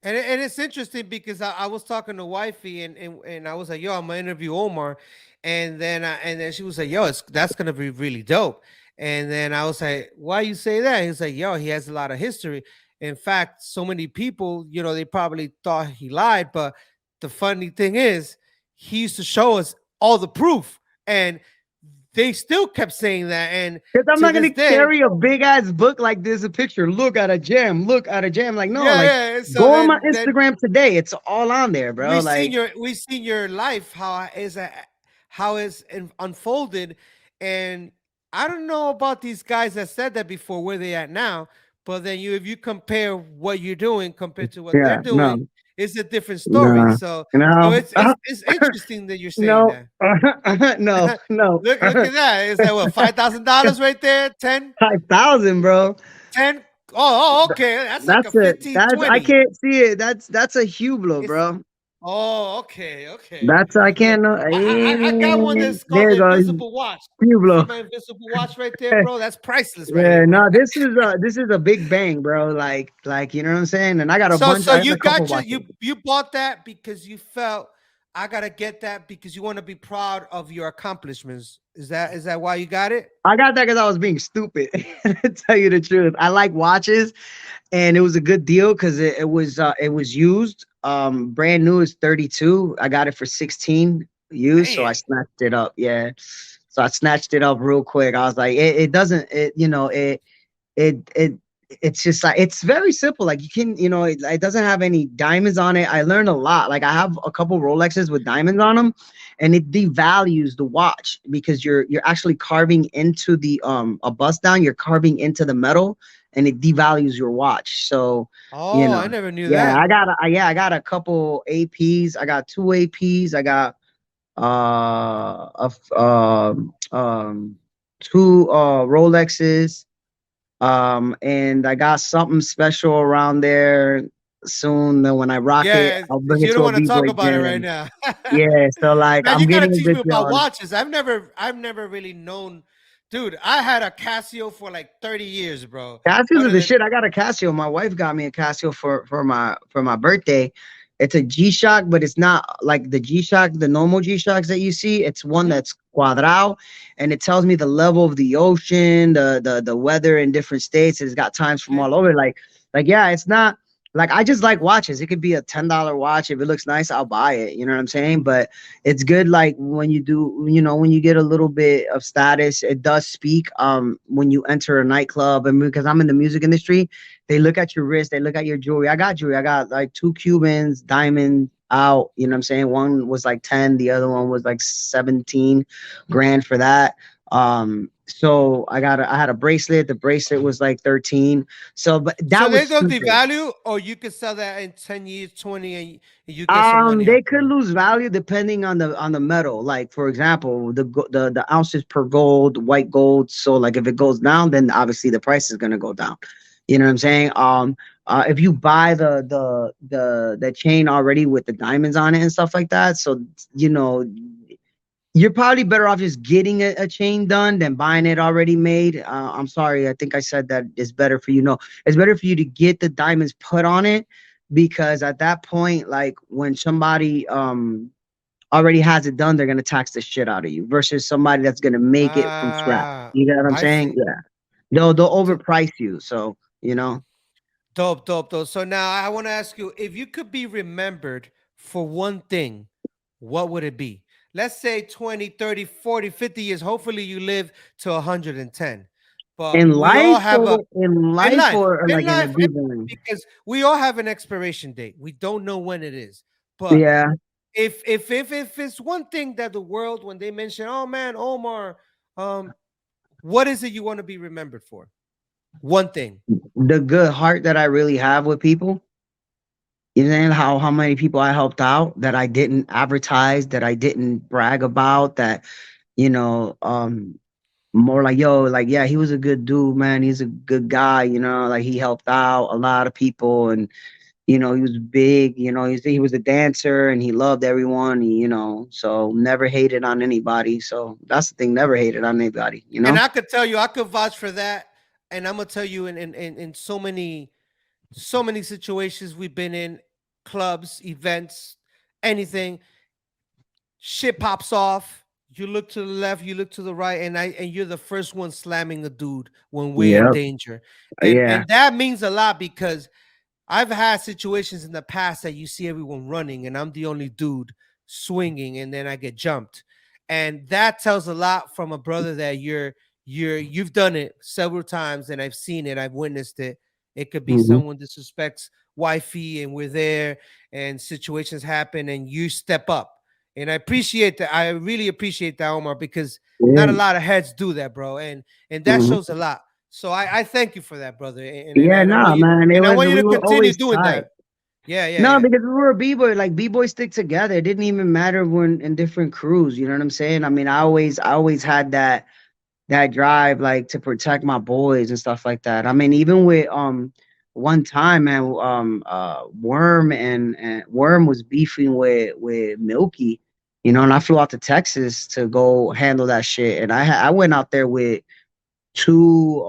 And it's interesting because I was talking to wifey and I was like, yo, I'm gonna interview Omar, and then she was like, yo, that's gonna be really dope. And then I was like, why you say that? He's like, yo, he has a lot of history. In fact, so many people, they probably thought he lied, but the funny thing is, he used to show us all the proof, and they still kept saying that. And Because I'm to not this gonna day, carry a big ass book like this, a picture. Look at a jam. Look at a jam. Like, no, yeah, like yeah. So go on my then Instagram today. It's all on there, bro. Like, we seen your life how it's unfolded, and I don't know about these guys that said that before, where they at now, but then if you compare what you're doing compared to what they're yeah, no, doing, it's a different story. no, So no, it's interesting that you're saying no, that. no, no. Look at that. Is that what, $5,000 right there? 10? 5,000, bro. 10? Oh, okay. That's like a That's it. 15, That's I 20. can't see it. That's a Hublot, It's bro. Oh, okay, okay. That's I Look, can't know. I got one that's called There the you go, Invisible Watch. See Hublot. my invisible watch right there, bro? That's priceless right Yeah, here, bro. no, this is a big bang, bro. Like you know what I'm saying? And I got a So bunch, so I got you a couple got watches. you bought that because you felt I gotta get that because you want to be proud of your accomplishments. Is that why you got it? I got that because I was being stupid. To tell you the truth, I like watches, and it was a good deal because it was used. Brand new is 32. I got it for 16 used, so I Damn. snatched it up. Yeah, so I snatched it up real quick. I was like, it doesn't, it it's just like it's very simple. Like you can, it doesn't have any diamonds on it. I learned a lot. Like I have a couple Rolexes with diamonds on them, and it devalues the watch because you're actually carving into the a bust down. You're carving into the metal, and it devalues your watch. So you Oh, know, I never knew yeah, that. I got a couple APs. I got two APs. I got a two Rolexes. And I got something special around there soon. That when I rock it, Yeah, I'll bring it you to don't a want to talk b-boy about it right jam. now. Yeah, so like Man, I'm you gotta getting a teach me good about deal. watches. I've never really known. Dude, I had a Casio for like 30 years, bro. Casios are Other the than shit. I got a Casio. My wife got me a Casio for my birthday. It's a G-Shock, but it's not like the G-Shock, the normal G-Shocks that you see. It's one Mhm. that's cuadrado, and it tells me the level of the ocean, the weather in different states. It's got times from Okay. all over. Like yeah, it's not like I just like watches. It could be a $10 watch. If it looks nice, I'll buy it. You know what I'm saying? But it's good like when you do, when you get a little bit of status, it does speak when you enter a nightclub. And because I'm in the music industry, they look at your wrist, they look at your jewelry. I got jewelry. I got like two Cubans, diamond out, you know what I'm saying? One was like 10, the other one was like 17 grand for that. So I had a bracelet. The bracelet was like 13. So but So that they was don't stupid. devalue, or you could sell that in 10 years, 20, and you get some money They out could there. lose value depending on the metal. Like for example, the ounces per gold, white gold. So like if it goes down, then obviously the price is gonna go down. You know what I'm saying? If you buy the chain already with the diamonds on it and stuff like that, so you know you're probably better off just getting a chain done than buying it already made. I'm sorry, I think I said that it's better for you. No, it's better for you to get the diamonds put on it because at that point, like when somebody already has it done, they're gonna tax the shit out of you versus somebody that's gonna make it from scratch. Ah, You get what I'm I saying? see. Yeah. They'll So overprice you. So you know. Dope, dope, dope. So now I want to ask you, if you could be remembered for one thing, what would it be? Let's say 20, 30, 40, 50 years. Hopefully you live to 110. But In we all life have a or in in life life, or in like in a life, given? because we all have an expiration date. We don't know when it is. But Yeah, if it's one thing that the world, when they mention, oh man, Omar, um, what is it you want to be remembered for? One thing. the good heart that I really have with people. You know how many people I helped out that I didn't advertise, that I didn't brag about, that you know, more like yo, like yeah, he was a good dude, man. He's a good guy, like he helped out a lot of people, and he was big. He was a dancer and he loved everyone. So never hated on anybody. So that's the thing, never hated on anybody. And I could tell you, I could vouch for that. And I'm gonna tell you, in so many situations we've been in, clubs, events, anything, shit pops off. You look to the left, you look to the right, and you're the first one slamming a dude when we're in Yep. danger. And Yeah. and that means a lot, because I've had situations in the past that you see everyone running and I'm the only dude swinging, and then I get jumped. And that tells a lot from a brother that you've done it several times, and I've seen it, I've witnessed it. It could be Hmm. someone disrespects wifey and we're there, and situations happen and you step up. And I appreciate that. I really appreciate that, Omar, because not Yeah. a lot of heads do that, bro. And that Hmm. shows a lot. So I thank you for that, brother. Yeah, And I want nah, you man. and I want you We to were continue always doing tight. that. Yeah, yeah, No, yeah. because we were a b-boy. Like b-boys stick together. It didn't even matter when in different crews. You know what I'm saying? I mean, I always had that drive, like, to protect my boys and stuff like that. I mean, even with one time, man, Worm was beefing with Milky, and I flew out to Texas to go handle that shit. And I went out there with two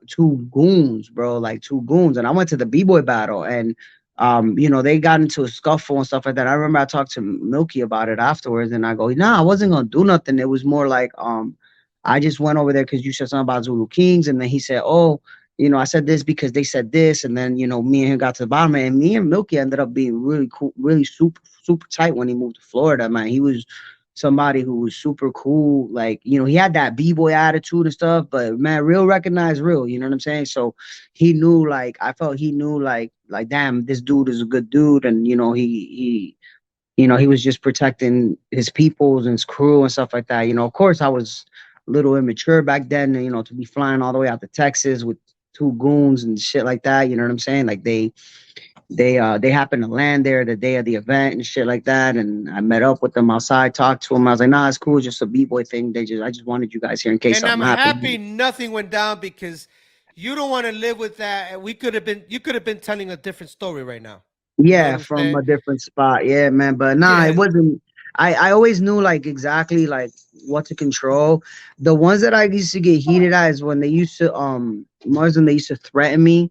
two goons, bro, like two goons. And I went to the B-boy battle, and they got into a scuffle and stuff like that. I remember I talked to Milky about it afterwards, and I go, nah, I wasn't gonna do nothing. It was more like I just went over there because you said something about Zulu Kings, and then he said, oh, I said this because they said this, and then me and him got to the bottom, and me and Milky ended up being really cool, really super super tight when he moved to Florida, man. He was somebody who was super cool. Like, he had that b-boy attitude and stuff, but man, real recognized real, you know what I'm saying? So he knew, like, I felt he knew, like damn, this dude is a good dude. And he was just protecting his peoples and his crew and stuff like that. Of course I was a little immature back then, to be flying all the way out to Texas with two goons and shit like that. You know what I'm saying? Like they happened to land there the day of the event and shit like that. And I met up with them outside, talked to them. I was like, nah, it's cool, it's just a b-boy thing. I just wanted you guys here in case And I'm something happy happened. nothing went down, because you don't want to live with that. You could have been telling a different story right now. You know what Yeah, I'm from saying? a different spot. Yeah, man. But nah, it Yeah. wasn't. I always knew, like, exactly, like, what to control. The ones that I used to get heated at is when they used to Mars, when they used to threaten me.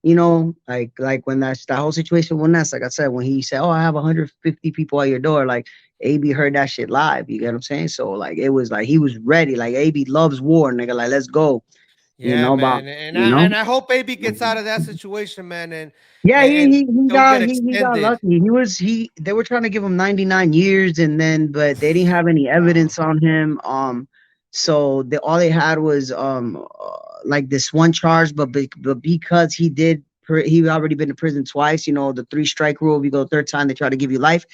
Like when that whole situation when that's like I said, when he said, "Oh, I have 150 people at your door," like AB heard that shit live. You get what I'm saying? So like it was like he was ready. Like AB loves war, nigga. Like let's go. Yeah, About man. you know. And I hope AB gets out of that situation, man, Yeah, he and he he don't get got he got extended. lucky. They were trying to give him 99 years, and then but they didn't have any Wow. evidence on him. So all they had was like this one charge, but because he already been to prison twice. The three strike rule. If you go third time, they try to give you life.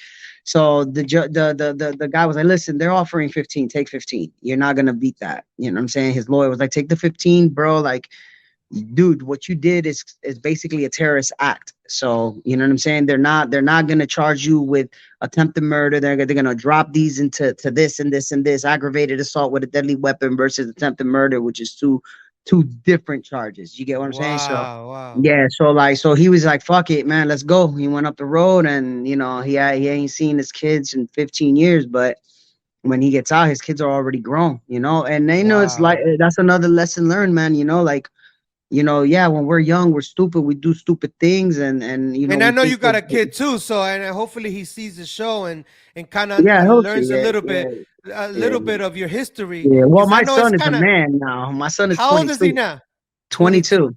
So the guy was like, listen, they're offering 15. Take 15. You're not gonna beat that. You know what I'm saying? His lawyer was like, take the 15, bro. Like, dude, what you did is basically a terrorist act. So you know what I'm saying? They're not gonna charge you with attempted murder. They're gonna drop these into this and this and this aggravated assault with a deadly weapon versus attempted murder, which is two different charges. You get what I'm saying? So Wow, wow. yeah, so he was like, fuck it, man, let's go. He went up the road, and he ain't seen his kids in 15 years, but when he gets out, his kids are already grown, and they know it's like Wow. that's another lesson learned, man. Like, yeah, when we're young, we're stupid. We do stupid things, and And I we know think you got a kid too, so and hopefully he sees the show and kind of yeah, I hope so. learns Yeah, a yeah, little bit of your history, yeah. Well, because I my know it's son is a kind of. man now. My son is How old is he 22, now? 22. 22.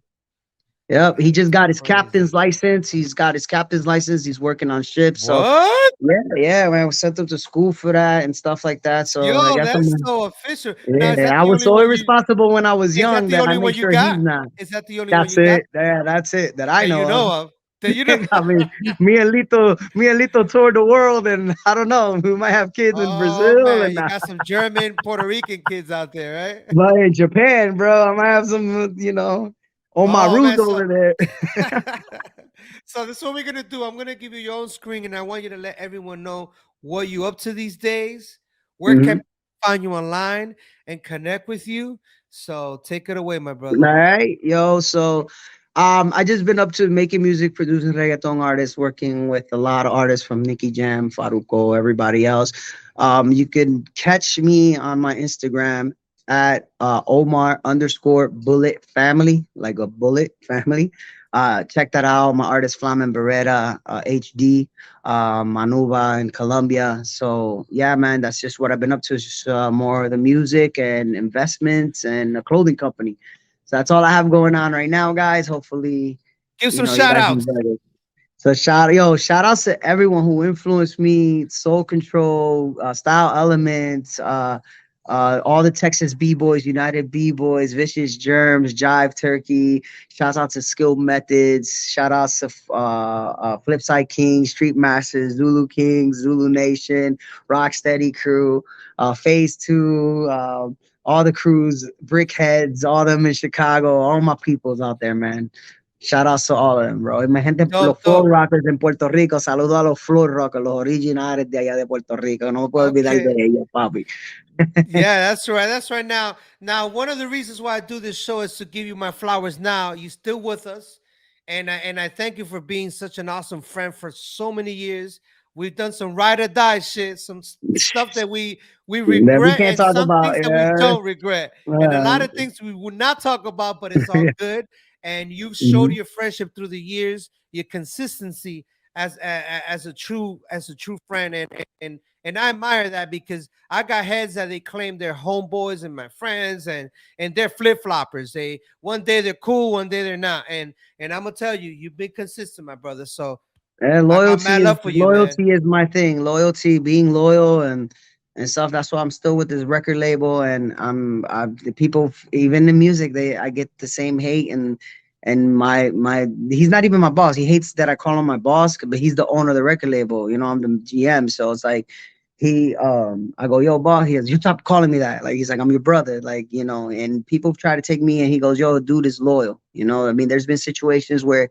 Yep, he just got his Crazy. captain's license. He's got his captain's license. He's working on ships. So What? yeah, yeah, man, we sent him to school for that and stuff like that. So I Yo, guess that's I'm. so official. Now, is Yeah, that I the was only so one you? irresponsible when I was Is that young the that I only one make you sure he's got? not. Is that the only one That's you got it. Yeah, that's it that I that you know of. know of? That you know? I mean, me and Lito toured the world, and I don't know. We might have kids in Oh Brazil man, and you got some German, Puerto Rican kids out there, right? but in Japan, bro, I might have some, Oh Omarus man, so over there. so this is what we're gonna do. I'm gonna give you your own screen, and I want you to let everyone know what you up to these days. Where can Mhm. people find you online and connect with you? So take it away, my All brother. right, yo. So, I just been up to making music, producing reggaeton artists, working with a lot of artists from Nicky Jam, Faruko, everybody else. You can catch me on my Instagram at Omar underscore bullet family, like a bullet family. Check that out. My artist Flamen Beretta, HD, Manuva in Colombia. So yeah, man, that's just what I've been up to. It's just more of the music and investments and a clothing company. So that's all I have going on right now, guys. Hopefully, Give some you shout guys outs. enjoy it. So shout outs to everyone who influenced me, Soul Control, Style Elements, all the Texas B-Boys, United B-Boys, Vicious Germs, Jive Turkey. Shouts out to Skilled Methods. Shout outs to Flipside Kings, Street Masters, Zulu Kings, Zulu Nation, Rocksteady Crew, Phase 2, all the crews, Brickheads, all them in Chicago, all my peoples out there, man. Shout outs to all of them, bro. Y mi gente, los Dope, floor dope. rockers en Puerto Rico. Saludo a los floor rockers, los originales de allá de Puerto Rico. No me puedo olvidar de Okay. ellos, papi. Yeah, that's right. That's right. Now, one of the reasons why I do this show is to give you my flowers. Now, you still with us, and I thank you for being such an awesome friend for so many years. We've done some ride or die shit, some stuff that we That we regret, can't and talk some about. things that we Yeah. don't regret, and a lot Um, of things we would not talk about, but it's all good. And you've showed mhm. your friendship through the years, your consistency as a true friend, and I admire that because I got heads that they claim they're homeboys and my friends, and they're flip floppers. They one day they're cool, one day they're not. And I'm gonna tell you, you've been consistent, my brother. So And I got loyalty mad is love for you, man. loyalty is my thing. Loyalty, being loyal and stuff. That's why I'm still with this record label. And the people, even in music, I get the same hate and my he's not even my boss. He hates that I call him my boss, but he's the owner of the record label. I'm the GM, so it's like I go, yo, boss. He goes, you stop calling me that. Like he's like, I'm your brother. Like and people try to take me, and he goes, yo, dude is loyal. I mean, there's been situations where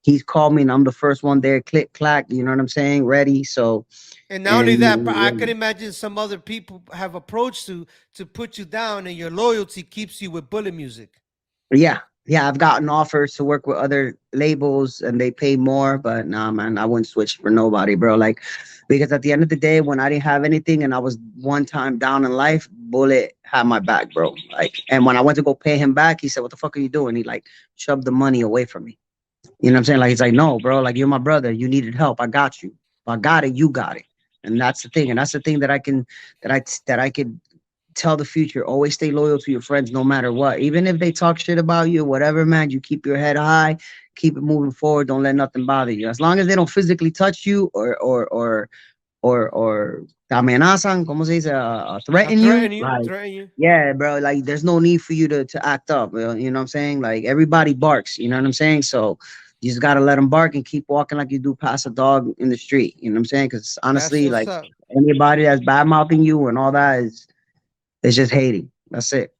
he's called me and I'm the first one there, click clack, you know what I'm saying? Ready. So And not only that, but I and can imagine some other people have approached to put you down, and your loyalty keeps you with bullet music. yeah, yeah, I've gotten offers to work with other labels and they pay more, but nah man, I wouldn't switch for nobody, bro. Like because at the end of the day, when I didn't have anything and I was one time down in life, Bullet had my back, bro. Like and when I went to go pay him back, he said, what the fuck are you doing? He like shoved the money away from me. You know what I'm saying? Like he's like, no, bro, like you're my brother. You needed help. I got you. If I got it, you got it. And that's the thing. And that's the thing that I could tell the future. Always stay loyal to your friends no matter what. Even if they talk shit about you, whatever, man, you keep your head high, keep it moving forward. Don't let nothing bother you. As long as they don't physically touch you or te amenazan, ¿cómo se dice? I Threaten you, threaten you, like threaten you. yeah, bro. Like there's no need for you to act up. You know what I'm saying? Like everybody barks. You know what I'm saying? So you just gotta let them bark and keep walking like you do past a dog in the street. You know what I'm saying? Because That's honestly, what's like up. anybody that's bad mouthing you and all that is just hating. That's it.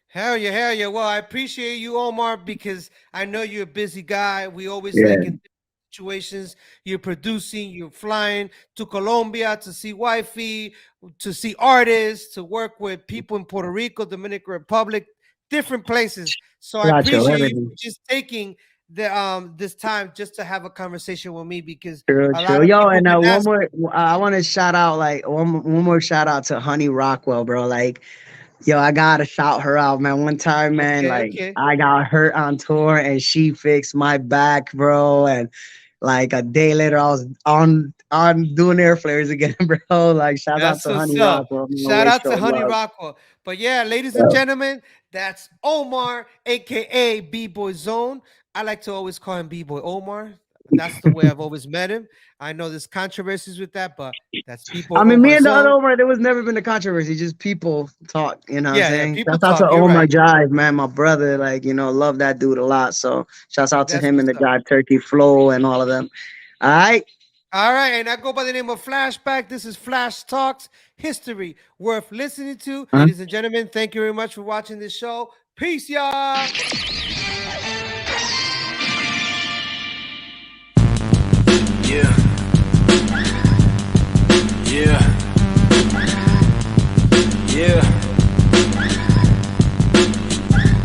Hell yeah, hell yeah. Well, I appreciate you, Omar, because I know you're a busy guy. We always like Yeah. in situations you're producing, you're flying to Colombia to see wifey, to see artists, to work with people in Puerto Rico, Dominican Republic, different places. So I Gotcha. appreciate you Everything. for just taking the this time just to have a conversation with me because True, a true. lot of Yo, people and been one asking. more. I want to shout out like one more shout out to Honey Rockwell, bro. Like yo, I gotta shout her out, man. One time, man, Okay, like okay. I got hurt on tour and she fixed my back, bro. And Like a day later, I was on doing air flares again, bro. Like shout out That's to what's Honey up. Rockwell. You know, Shout way out to show Honey love. Rockwell. But yeah, ladies and gentlemen, that's Omar, aka Bboy Zone. I like to always call him Bboy Omar. That's the way I've always met him. I know there's controversies with that, but that's I Bboy mean, me Omar and the other Zone. Omar, there was never been a controversy. Just people talk, you know what I'm Yeah, yeah. saying? People Shouts out to talk. You're Omar right. Jive, man, my brother. Like, you know, love that dude a lot. So shouts out to That's him what's and the up. Jive Turkey Flow and all of them. All right. All right, and I go by the name of Flashback. This is Flash Talks, history worth listening to. Uh-huh. Ladies and gentlemen, thank you very much for watching this show. Peace, y'all.